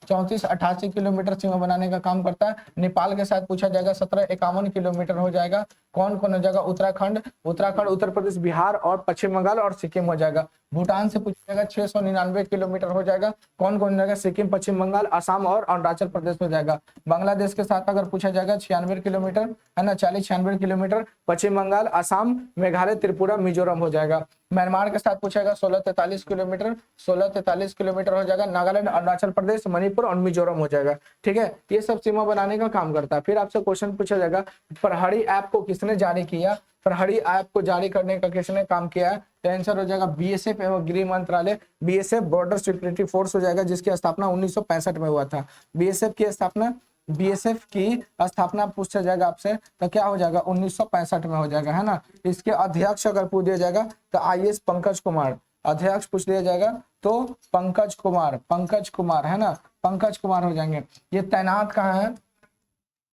34 किलोमीटर सीमा बनाने का काम करता है। नेपाल के साथ पूछा जाएगा 1751 किलोमीटर हो जाएगा। कौन कौन हो जाएगा? उत्तराखंड, उत्तर प्रदेश, बिहार और पश्चिम बंगाल और सिक्किम हो जाएगा। भूटान से पूछा जाएगा 699 किलोमीटर हो जाएगा। कौन कौन हो जाएगा? सिक्किम, पश्चिम बंगाल, असम और अरुणाचल प्रदेश हो जाएगा। बांग्लादेश के साथ अगर पूछा जाएगा 96 किलोमीटर है ना, 40-96 किलोमीटर। पश्चिम बंगाल, असम, मेघालय, त्रिपुरा, मिजोरम हो जाएगा। म्यांमार के साथ पूछेगा 1643 किलोमीटर, 1643 किलोमीटर हो जाएगा। नागालैंड, अरुणाचल प्रदेश, मणिपुर और मिजोरम हो जाएगा। ठीक है, ये सब सीमा बनाने का काम करता है। फिर आपसे क्वेश्चन पूछा जाएगा प्रहरी ऐप को किसने जारी किया? प्रहरी ऐप को जारी करने का किसने काम किया है? तो आंसर हो जाएगा बीएसएफ एवं गृह मंत्रालय। बीएसएफ बॉर्डर सिक्योरिटी फोर्स हो जाएगा, जिसकी स्थापना 1965 में हुआ था। बीएसएफ की स्थापना पूछा जाएगा आपसे तो क्या हो जाएगा? 1965 में हो जाएगा, है ना। इसके अध्यक्ष अगर पूछ दिया जाएगा तो आईएएस पंकज कुमार। अध्यक्ष पूछ लिया जाएगा तो पंकज कुमार है ना, पंकज कुमार हो जाएंगे। ये तैनात कहाँ है?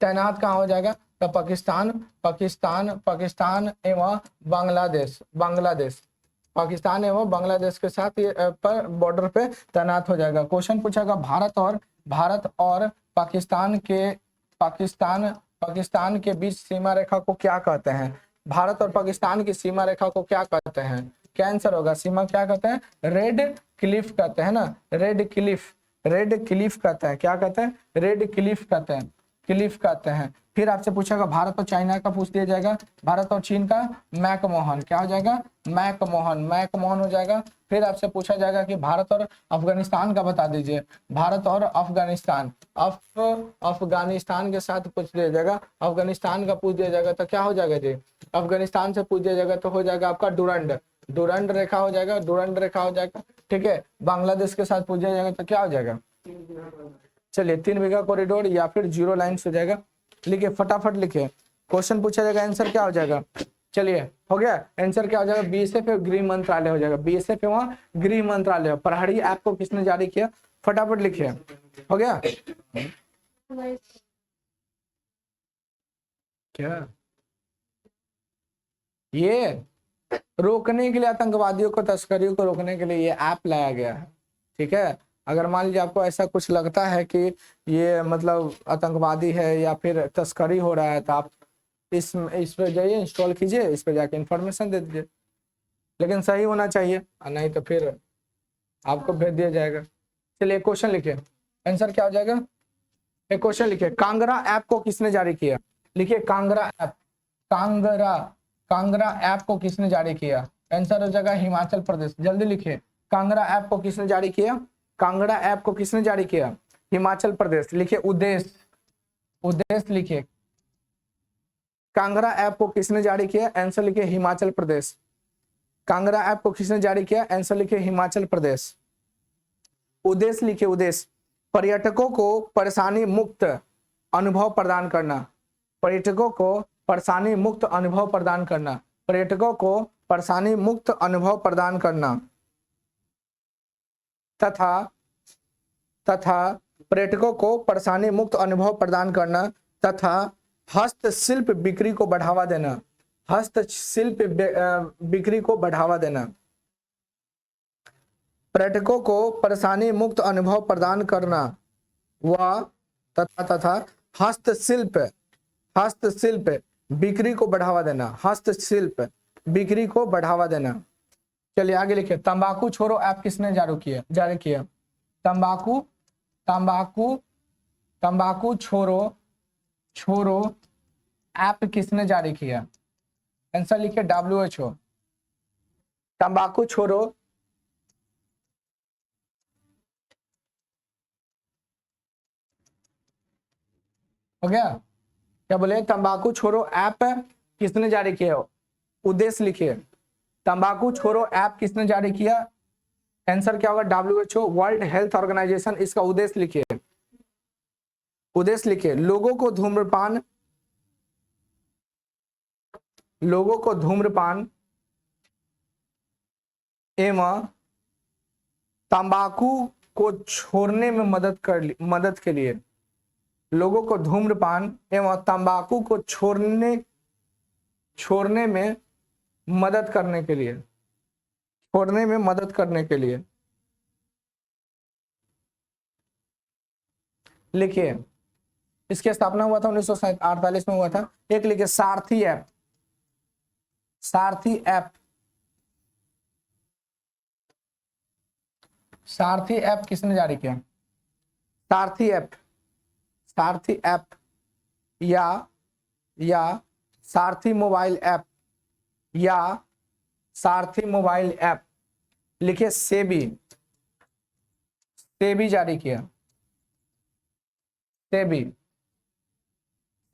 तैनात कहाँ हो जाएगा? तो पाकिस्तान एवं बांग्लादेश, पाकिस्तान एवं बांग्लादेश के साथ ये पर बॉर्डर पे तैनात हो जाएगा। क्वेश्चन पूछेगा भारत और पाकिस्तान के बीच सीमा रेखा को क्या कहते हैं? भारत और पाकिस्तान की सीमा रेखा को क्या कहते हैं? क्या आंसर होगा? सीमा क्या कहते हैं? रेड क्लिफ कहते हैं ना, रेड क्लिफ कहते हैं। क्या कहते हैं? रेड क्लिफ कहते हैं। फिर आपसे पूछेगा भारत और चाइना का पूछ दिया जाएगा, भारत और चीन का मैकमोहन। क्या हो जाएगा? मैकमोहन हो जाएगा। फिर आपसे पूछा जाएगा कि भारत और अफगानिस्तान का बता दीजिए। भारत और अफगानिस्तान के साथ पूछ दिया जाएगा, अफगानिस्तान का पूछ दिया जाएगा तो क्या हो जाएगा जी? अफगानिस्तान से पूछ दिया जाएगा तो हो जाएगा आपका डुरंड रेखा हो जाएगा, ठीक है। बांग्लादेश के साथ पूछ दिया जाएगा तो क्या हो जाएगा? चलिए 3 बीघा कॉरिडोर या फिर 0 लाइन्स हो जाएगा। लिखिए, फटाफट लिखिए। क्वेश्चन पूछा जाएगा, आंसर क्या हो जाएगा? चलिए हो गया, आंसर क्या हो जाएगा? बीएसएफ एवं गृह मंत्रालय हो जाएगा। बीएसएफ एवं गृह मंत्रालय। प्रहरी ऐप को किसने जारी किया? फटाफट लिखिए। हो गया क्या? ये रोकने के लिए, आतंकवादियों को, तस्करियों को रोकने के लिए ये ऐप लाया गया है। ठीक है, अगर मान लीजिए आपको ऐसा कुछ लगता है कि ये मतलब आतंकवादी है या फिर तस्करी हो रहा है तो आप इस पर जाइए, इंस्टॉल कीजिए, इस पर जाके इन्फॉर्मेशन दे दीजिए। लेकिन सही होना चाहिए, नहीं तो फिर आपको भेज दिया जाएगा। चलिए क्वेश्चन लिखिए, आंसर क्या हो जाएगा? एक क्वेश्चन लिखिए, कांगड़ा ऐप को किसने जारी किया? लिखिए कांगड़ा ऐप को किसने जारी किया? आंसर हो जाएगा हिमाचल प्रदेश। जल्दी लिखिए, कांगड़ा ऐप को किसने जारी किया? कांगड़ा ऐप को किसने जारी किया? हिमाचल प्रदेश। लिखिए उद्देश्य लिखिए, कांगड़ा ऐप को किसने जारी किया? आंसर लिखिए हिमाचल प्रदेश। कांगड़ा ऐप को किसने जारी किया? आंसर लिखिए हिमाचल प्रदेश। उद्देश्य लिखिए, उद्देश्य पर्यटकों को परेशानी मुक्त अनुभव प्रदान करना, पर्यटकों को परेशानी मुक्त अनुभव प्रदान करना, पर्यटकों को परेशानी मुक्त अनुभव प्रदान करना तथा पर्यटकों को परेशानी मुक्त अनुभव प्रदान करना तथा हस्तशिल्प बिक्री को बढ़ावा देना, हस्तशिल्प बिक्री को बढ़ावा देना, पर्यटकों को परेशानी मुक्त अनुभव प्रदान करना व तथा हस्तशिल्प बिक्री को बढ़ावा देना, हस्तशिल्प बिक्री को बढ़ावा देना। चलिए आगे लिखिए, तंबाकू छोड़ो ऐप किसने जारी किया? तंबाकू छोड़ो ऐप किसने जारी किया? आंसर लिखिए WHO। तंबाकू छोड़ो हो गया। क्या बोले, तंबाकू छोड़ो ऐप किसने जारी किया, उद्देश्य लिखिए। तंबाकू छोड़ो ऐप किसने जारी किया, आंसर क्या होगा, WHO वर्ल्ड हेल्थ ऑर्गेनाइजेशन। इसका उद्देश्य लिखिए, उद्देश्य लिखिए, लोगों को धूम्रपान एवं तंबाकू को छोड़ने में मदद के लिए, लोगों को धूम्रपान एवं तंबाकू को छोड़ने में मदद करने के लिए, छोड़ने में मदद करने के लिए लिखिए। इसकी स्थापना हुआ था 1948 में हुआ था। एक लिखिए सारथी ऐप, सारथी ऐप, सारथी ऐप किसने जारी किया, सारथी ऐप, सारथी ऐप या सारथी मोबाइल ऐप, या सारथी मोबाइल ऐप लिखिए। सेबी, सेबी जारी किया, सेबी,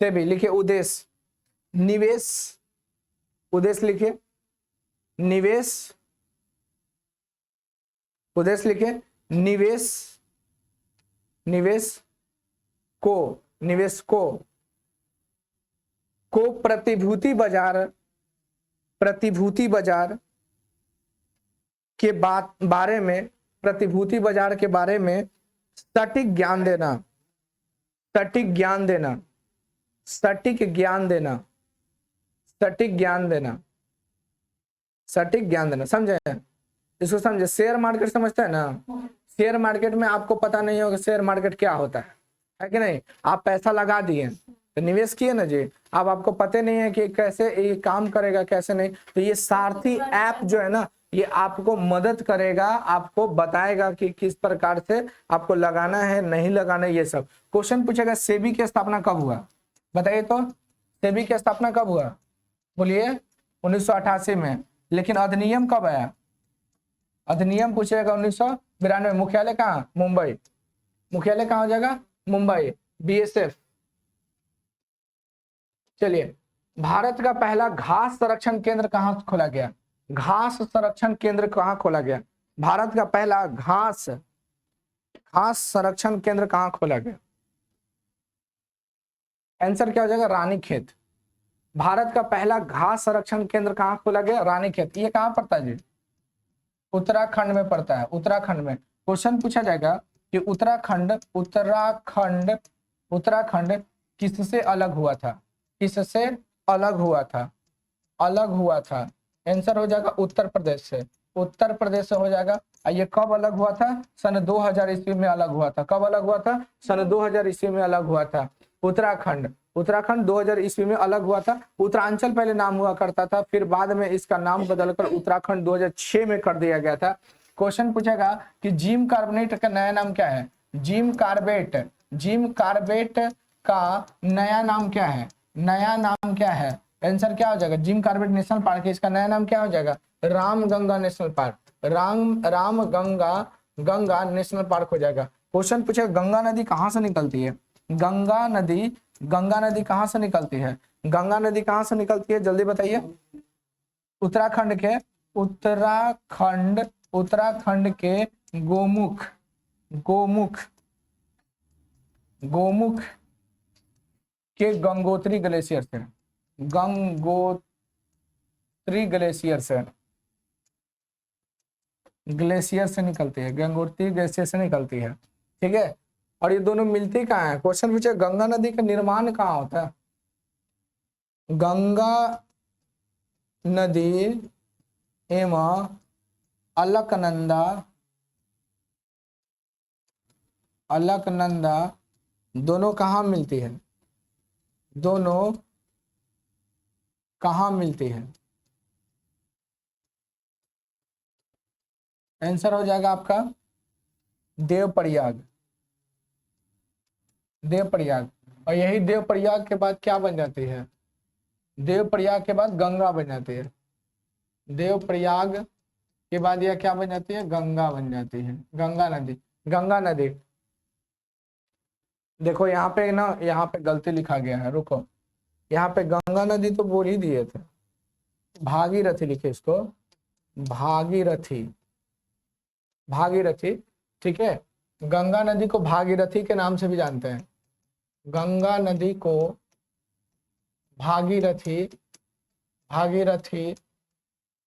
सेबी लिखिए। उद्देश्य, निवेश, उद्देश्य लिखिए, निवेश, उद्देश्य लिखिए, निवेश, निवेश को प्रतिभूति बाजार के बारे में, प्रतिभूति बाजार के बारे में सटीक ज्ञान देना, सटीक ज्ञान देना, सटीक ज्ञान देना, सटीक ज्ञान देना, सटीक ज्ञान देना। समझे, इसको समझे। शेयर मार्केट समझते हैं ना, शेयर मार्केट में आपको पता नहीं होगा शेयर मार्केट क्या होता है कि नहीं। आप पैसा लगा दिए तो निवेश किए ना जी, अब आपको पता नहीं है कि कैसे ये काम करेगा कैसे नहीं, तो ये सारथी ऐप जो है ना, ये आपको मदद करेगा, आपको बताएगा कि किस प्रकार से आपको लगाना है नहीं लगाना है। ये सब क्वेश्चन पूछेगा। सेबी की स्थापना कब हुआ, बताइए तो, सेबी की स्थापना कब हुआ, बोलिए 1988 में। लेकिन अधिनियम कब आया, अधिनियम पूछेगा 1992। मुख्यालय कहाँ, मुंबई, मुख्यालय कहाँ हो जाएगा, मुंबई, BSF। चलिए, भारत का पहला घास संरक्षण केंद्र कहाँ खोला गया, घास संरक्षण केंद्र कहाँ खोला गया, भारत का पहला घास संरक्षण केंद्र कहाँ खोला गया, आंसर क्या हो जाएगा, रानीखेत। भारत का पहला घास संरक्षण केंद्र कहाँ खोला गया, रानीखेत। ये कहाँ पड़ता है जी, उत्तराखंड में पड़ता है, उत्तराखंड में। क्वेश्चन पूछा जाएगा कि उत्तराखंड किससे अलग हुआ था, किससे अलग हुआ था, अलग हुआ था। आंसर हो जाएगा उत्तर प्रदेश से, उत्तर प्रदेश से हो जाएगा। ये कब अलग हुआ था, सन 2000 ईस्वी में अलग हुआ था। कब अलग हुआ था, सन 2000 ईस्वी में अलग हुआ था। उत्तराखंड, उत्तराखंड 2000 ईस्वी में अलग हुआ था। उत्तरांचल पहले नाम हुआ करता था, फिर बाद में इसका नाम बदलकर उत्तराखंड 2006 में कर दिया गया था। क्वेश्चन पूछेगा कि जिम कार्बोनेट का नया नाम क्या है, जिम कार्बेट, जिम कार्बेट का नया नाम क्या है, नया नाम क्या है, आंसर क्या हो जाएगा, जिम कार्बेट नेशनल पार्क है, इसका नया नाम क्या हो जाएगा, Ramganga national park, Ganga national park हो जाएगा। क्वेश्चन पूछेगा गंगा नदी कहाँ से निकलती है, गंगा नदी कहाँ से निकलती है, गंगा नदी कहाँ से निकलती है, जल्दी बताइए। उत्तराखंड के गोमुख के गंगोत्री ग्लेशियर से, गंगोत्री ग्लेशियर से निकलती है, गंगोत्री ग्लेशियर से निकलती है, ठीक है। और ये दोनों मिलती कहाँ है, क्वेश्चन पूछे गंगा नदी का निर्माण कहाँ होता है, गंगा नदी एवं अलकनंदा दोनों कहाँ मिलती है, दोनों कहाँ मिलती है, आंसर हो जाएगा आपका देवप्रयाग, देवप्रयाग। और यही देवप्रयाग के बाद क्या बन जाती है, देवप्रयाग के बाद गंगा बन जाती है, देवप्रयाग के बाद यह क्या बन जाती है, गंगा बन जाती है, गंगा नदी। गंगा नदी देखो यहाँ पे ना, यहाँ पे गलती लिखा गया है, रुको, यहाँ पे गंगा नदी तो बोल ही दिए थे, भागीरथी लिखे इसको, भागीरथी, भागीरथी, ठीक है। गंगा नदी को भागीरथी के नाम से भी जानते हैं, गंगा नदी को भागीरथी, भागीरथी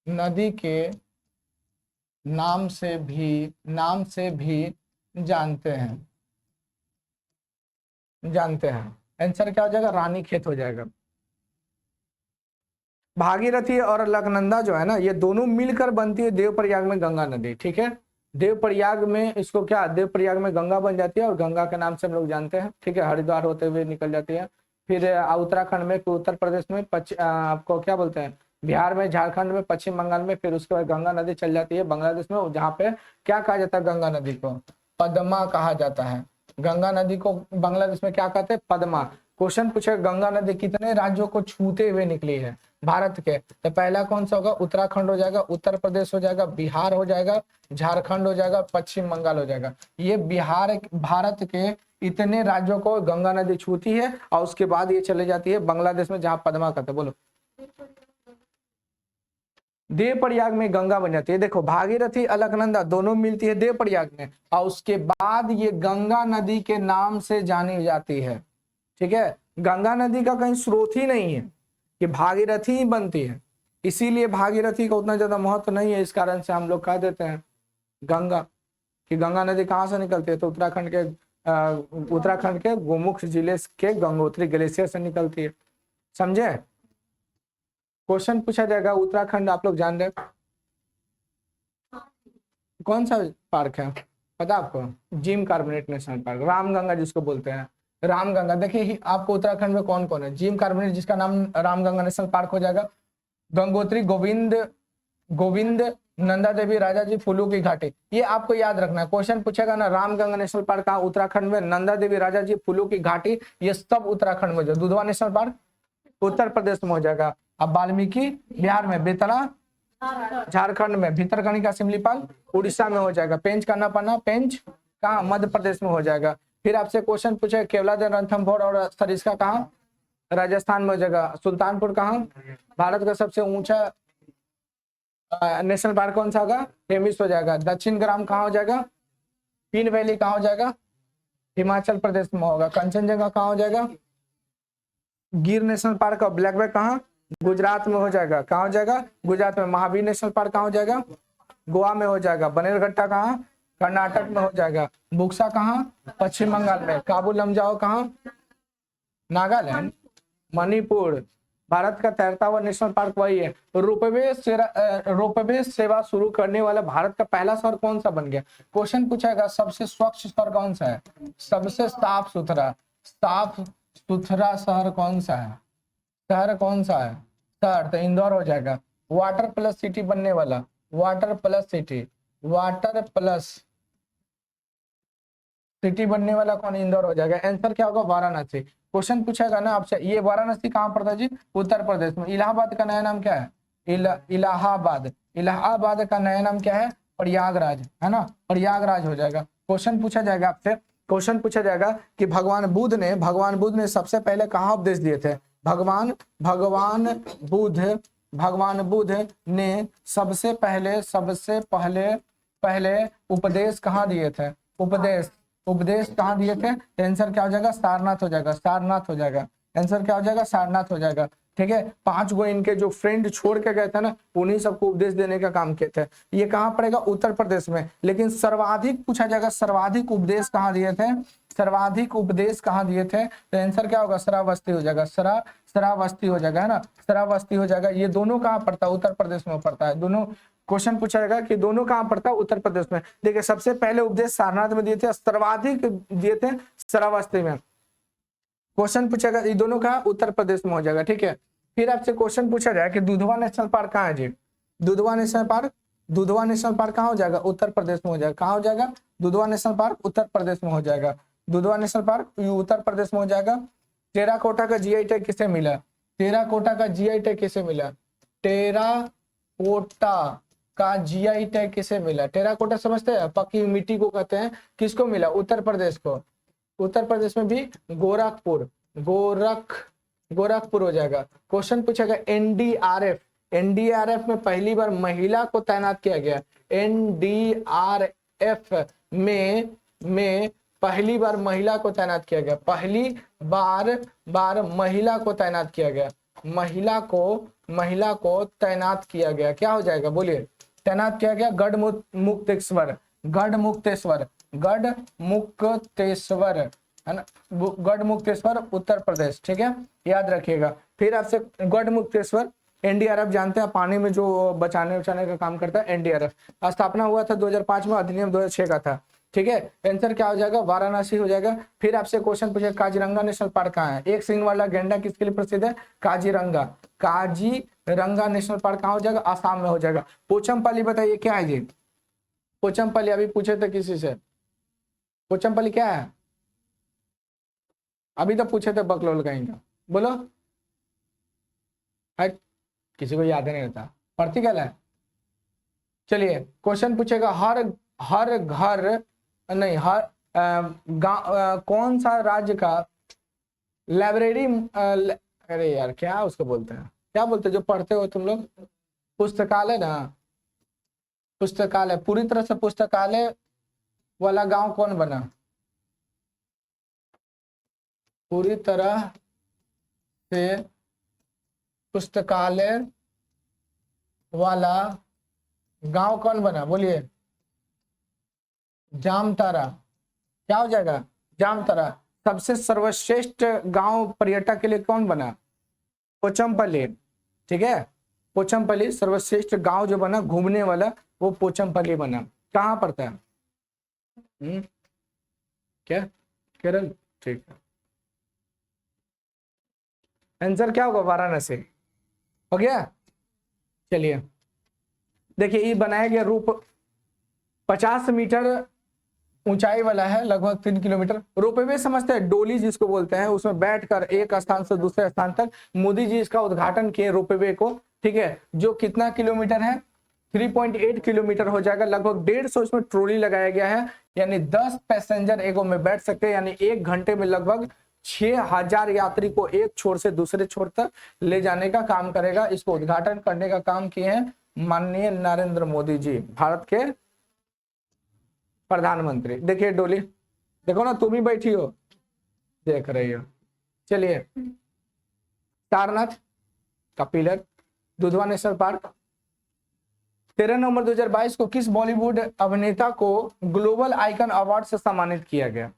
नदी के नाम से भी जानते हैं, जानते हैं। आंसर क्या हो जाएगा, रानीखेत हो जाएगा। भागीरथी और अलकनंदा जो है ना, ये दोनों मिलकर बनती है देवप्रयाग में गंगा नदी, ठीक है। देवप्रयाग में इसको क्या, देवप्रयाग में गंगा बन जाती है और गंगा के नाम से हम लोग जानते हैं, ठीक है। हरिद्वार होते हुए निकल जाती है। फिर उत्तराखंड में, उत्तर प्रदेश में, आपको क्या बोलते हैं, बिहार में, झारखंड में, पश्चिम बंगाल में, फिर उसके बाद गंगा नदी चल जाती है बांग्लादेश में, जहाँ पे क्या कहा जाता है, गंगा नदी को पद्मा कहा जाता है। गंगा नदी को बांग्लादेश में क्या कहते हैं, पद्मा। क्वेश्चन पूछे गंगा नदी कितने राज्यों को छूते हुए निकली है भारत के, तो पहला कौन सा होगा, उत्तराखंड हो जाएगा, उत्तर प्रदेश हो जाएगा, बिहार हो जाएगा, झारखंड हो जाएगा, पश्चिम बंगाल हो जाएगा। ये बिहार भारत के इतने राज्यों को गंगा नदी छूती है और उसके बाद ये चले जाती है बांग्लादेश में, जहां पद्मा कहते हैं। बोलो, देवप्रयाग में गंगा बन जाती है। देखो भागीरथी अलकनंदा दोनों मिलती है देवप्रयाग में और उसके बाद ये गंगा नदी के नाम से जानी जाती है, ठीक है। गंगा नदी का कहीं स्रोत ही नहीं है कि भागीरथी ही बनती है, इसीलिए भागीरथी का उतना ज्यादा महत्व नहीं है। इस कारण से हम लोग कह देते हैं गंगा, कि गंगा नदी कहाँ से निकलती है, तो उत्तराखंड के गोमुख जिले के गंगोत्री ग्लेशियर से निकलती है, समझे। क्वेश्चन पूछा जाएगा, उत्तराखंड आप लोग जान रहे कौन सा पार्क है, पता आपको, gym carbonate national park, Ramganga जिसको बोलते हैं, रामगंगा। देखिए आपको उत्तराखंड में कौन कौन है, जिम कार्बोनेट जिसका नाम रामगंगा नेशनल पार्क हो जाएगा, गंगोत्री, गोविंद, नंदा देवी, राजा जी, फूलों की घाटी, ये आपको याद रखना है। क्वेश्चन पूछेगा ना, रामगंगा नेशनल पार्क कहाँ, उत्तराखंड में, नंदा देवी, राजा जी, फूलों की घाटी, ये सब उत्तराखंड में। जो दुधवा नेशनल पार्क उत्तर प्रदेश में हो जाएगा। अब वाल्मीकि बिहार में, बेतला झारखंड में, भितरकनिका सिमलीपाल उड़ीसा में हो जाएगा, पेंच का नपाना, पेंच कहाँ, मध्य प्रदेश में हो जाएगा। फिर आपसे क्वेश्चन पूछे केवलादेव, रणथंभौर और सरिस्का कहाँ, राजस्थान में हो जाएगा। सुल्तानपुर कहाँ, भारत का सबसे ऊंचा नेशनल पार्क कौन सा होगा, हेमिस हो जाएगा। दक्षिण ग्राम कहाँ हो जाएगा, पीन वैली कहाँ हो जाएगा, हिमाचल प्रदेश में होगा। कंचनजंगा कहाँ हो जाएगा, गिर नेशनल पार्क और ब्लैक बैक कहाँ, गुजरात में हो जाएगा। कहाँ हो जाएगा, गुजरात में। महावीर नेशनल पार्क कहाँ हो जाएगा, गोवा में हो जाएगा। बनेरघट्टा कहाँ, कर्नाटक में हो जाएगा। बुक्सा कहाँ, पश्चिम बंगाल में। काबू लमजाओ कहाँ, नागालैंड, मणिपुर। भारत का तैरता हुआ नेशनल पार्क वही है। रोपवे सेवा शुरू करने वाला भारत का पहला शहर कौन सा बन गया। क्वेश्चन पूछेगा सबसे स्वच्छ शहर कौन सा है, सबसे साफ सुथरा शहर कौन सा है, शहर कौन सा है, शहर तो इंदौर हो जाएगा। वाटर प्लस सिटी बनने वाला, वाटर प्लस सिटी बनने वाला कौन, इंदौर हो जाएगा। आंसर क्या होगा, वाराणसी। क्वेश्चन पूछेगा ना आपसे, ये वाराणसी कहाँ पड़ता है जी, उत्तर प्रदेश में। इलाहाबाद का नया नाम क्या है, इलाहाबाद का नया नाम क्या है, प्रयागराज, है ना, प्रयागराज हो जाएगा। क्वेश्चन पूछा जाएगा आपसे, क्वेश्चन पूछा जाएगा कि भगवान बुद्ध ने सबसे पहले कहाँ उपदेश दिए थे। भगवान बुद्ध ने सबसे पहले उपदेश कहाँ दिए थे, उपदेश कहाँ दिए थे। आंसर क्या हो जाएगा, सारनाथ हो जाएगा, आंसर क्या हो जाएगा, सारनाथ हो जाएगा, ठीक है। 5 गो इनके जो फ्रेंड छोड़ के गए थे ना, उन्हीं सबको उपदेश देने का काम किए थे। ये कहाँ पड़ेगा, उत्तर प्रदेश में। लेकिन सर्वाधिक पूछा जाएगा, सर्वाधिक उपदेश कहाँ दिए थे, तो आंसर क्या होगा, श्रावस्ती हो जाएगा, श्रावस्ती हो जाएगा, है ना, श्रावस्ती हो जाएगा। ये दोनों कहाँ पड़ता है, उत्तर प्रदेश में पड़ता है। दोनों क्वेश्चन पूछा जाएगा कि दोनों कहाँ पड़ता है, उत्तर प्रदेश में। देखिए सबसे पहले उपदेश सारनाथ में दिए थे, सर्वाधिक दिए थे श्रावस्ती में। क्वेश्चन पूछेगा ये दोनों कहाँ, उत्तर प्रदेश में हो जाएगा, ठीक है। फिर आपसे क्वेश्चन पूछा जाए कि दुधवा नेशनल पार्क कहाँ है जी, दुधवा नेशनल पार्क कहाँ हो जाएगा, उत्तर प्रदेश में हो जाएगा। कहाँ हो जाएगा, दुधवा नेशनल पार्क उत्तर प्रदेश में हो जाएगा, दुधवा नेशनल पार्क उत्तर प्रदेश में हो जाएगा। टेराकोटा का जीआई टैग किसे मिला, टेराकोटा का जीआई टैग किसे मिला, टेराकोटा का जीआई टैग किसे मिला। टेराकोटा समझते हैं, पक्की मिट्टी को कहते हैं, किसको मिला, उत्तर प्रदेश को। उत्तर प्रदेश में भी गोरखपुर, गोरखपुर हो जाएगा। क्वेश्चन पूछेगा एनडीआरएफ, एनडीआरएफ में पहली बार महिला को तैनात किया गया। एनडीआरएफ में पहली बार महिला को तैनात किया गया, पहली बार महिला को तैनात किया गया, महिला को तैनात किया गया। क्या हो जाएगा बोलिए? तैनात किया गया गढ़मुक्तेश्वर, गढ़मुक्तेश्वर है ना, गढ़मुक्तेश्वर उत्तर प्रदेश। ठीक है, याद रखिएगा। फिर आपसे गढ़मुक्तेश्वर, एनडीआरएफ जानते हैं पानी में जो बचाने का काम करता है, एनडीआरएफ। स्थापना हुआ था 2005 में, अधिनियम 2006 का था। ठीक है, आंसर क्या हो जाएगा? वाराणसी हो जाएगा। फिर आपसे क्वेश्चन पूछे काजीरंगा नेशनल पार्क कहाँ है? एक सींग वाला गैंडा किसके लिए प्रसिद्ध है? काजीरंगा, काजीरंगा नेशनल पार्क कहाँ हो जाएगा? आसाम में हो जाएगा। पोचमपल्ली बताइए क्या है जी? पोचमपल्ली अभी पूछे थे किसी से, पोचमपल्ली क्या है? अभी तो पूछे थे बकलोल कहीं का, बोलो। है किसी को याद नहीं रहता, पढ़ती क्या है? चलिए क्वेश्चन पूछेगा हर घर नहीं, हर गांव, कौन सा राज्य का लाइब्रेरी, अरे यार क्या उसको बोलते हैं, क्या बोलते हैं जो पढ़ते हो तुम लोग? पुस्तकालय ना, पुस्तकालय। पूरी तरह से पुस्तकालय वाला गांव कौन बना? पूरी तरह से पुस्तकालय वाला गांव कौन बना? बोलिए। जामतारा। क्या हो जाएगा? जामतारा। सबसे सर्वश्रेष्ठ गांव पर्यटक के लिए कौन बना? पोचमपल्ली। ठीक है, पोचमपल्ली सर्वश्रेष्ठ गांव जो बना घूमने वाला, वो पोचमपल्ली बना। कहाँ पड़ता है? क्या? केरल। ठीक है, आंसर क्या होगा? वाराणसी। हो गया। चलिए देखिए, ये बनाया गया रूप 50 मीटर ऊंचाई वाला है, लगभग 3 किलोमीटर। रोपवे समझते हैं, डोली जिसको बोलते हैं, उसमें बैठकर एक स्थान से दूसरे स्थान तक। मोदी जी इसका उद्घाटन किए रोपवे को। ठीक है, जो कितना किलोमीटर है? 3.8 किलोमीटर हो जाएगा। लगभग 150 इसमें ट्रॉली लगाया गया है, यानी 10 पैसेंजर एगो में बैठ सकते हैं, यानी 1 घंटे में लगभग 6000 यात्री को एक छोर से दूसरे छोर तक ले जाने का काम करेगा। इसको उद्घाटन करने का काम किए हैं माननीय नरेंद्र मोदी जी, भारत के प्रधानमंत्री। देखिए डोली, देखो ना, तुम ही बैठी हो, देख रही हो। चलिए, सारनाथ का पिलर, दुधवा नेशनल पार्क। 13 नवंबर 2022 को किस बॉलीवुड अभिनेता को ग्लोबल आइकन अवार्ड से सम्मानित किया गया?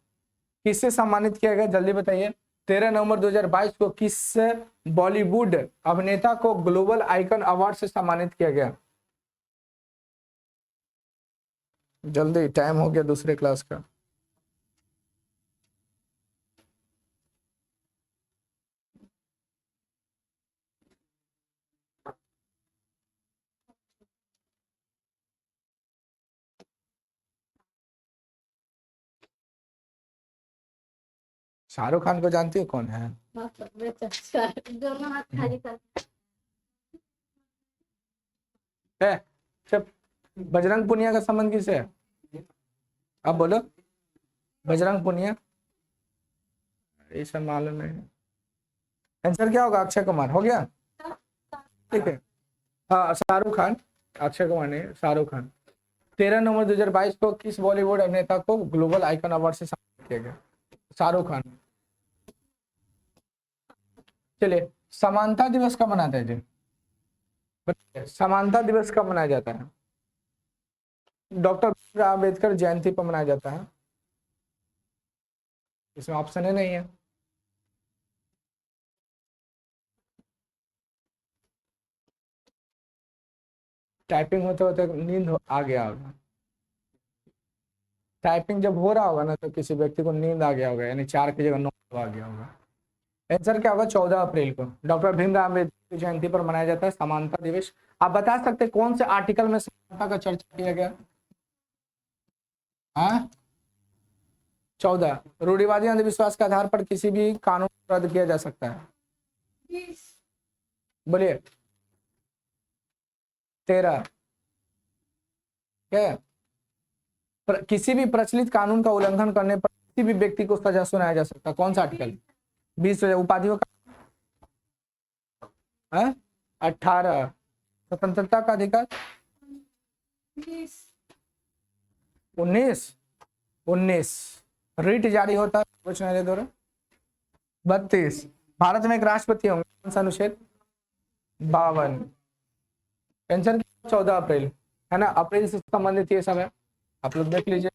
किससे सम्मानित किया गया जल्दी बताइए? 13 नवंबर 2022 को किस बॉलीवुड अभिनेता को ग्लोबल आइकन अवार्ड से सम्मानित किया गया? जल्दी, टाइम हो गया दूसरे क्लास का। शाहरुख खान को जानती हो कौन है? सब बजरंग पुनिया का संबंध किससे है? अब बोलो, बजरंग पुनिया। ये सब मालूम नहीं। आंसर क्या होगा? अक्षय कुमार। हो गया, ठीक है। हाँ, शाहरुख खान, अक्षय कुमार नहीं, शाहरुख खान। 13 नवंबर 2022 को किस बॉलीवुड अभिनेता को ग्लोबल आइकन अवार्ड से सम्मानित किया गया? शाहरुख खान। चलिए, समानता दिवस कब मनाते हैं जी? समानता दिवस कब मनाया जाता है? डॉक्टर आम्बेडकर जयंती पर मनाया जाता है। इसमें ऑप्शन है नहीं है। टाइपिंग होते होते नींद आ गया होगा। टाइपिंग जब हो रहा होगा ना, तो किसी व्यक्ति को नींद आ गया होगा, यानी 4 की जगह 9 आ गया होगा। आंसर क्या होगा? 14 अप्रैल को डॉक्टर भीमराव अम्बेडकर जयंती पर मनाया जाता है समानता दिवस। आप बता सकते कौन से आर्टिकल में समानता का चर्चा किया गया? हाँ, 14। रूढ़िवादी अंधविश्वास के आधार पर किसी भी कानून को रद्द किया जा सकता है। बोलिए। 13। क्या? किसी भी प्रचलित कानून का उल्लंघन करने पर किसी भी व्यक्ति को सजा सुनाया जा सकता। कौन सा आर्टिकल? 20 उपाधियों का 18 स्वतंत्रता का अधिकार 19 रिट जारी होता है सर्वोच्च न्यायालय द्वारा। 32 भारत में एक राष्ट्रपति होंगे। कौन सा अनुच्छेद? 52 पेंशन 14 अप्रैल है ना, अप्रैल से संबंधित ये सब है, आप लोग देख लीजिए।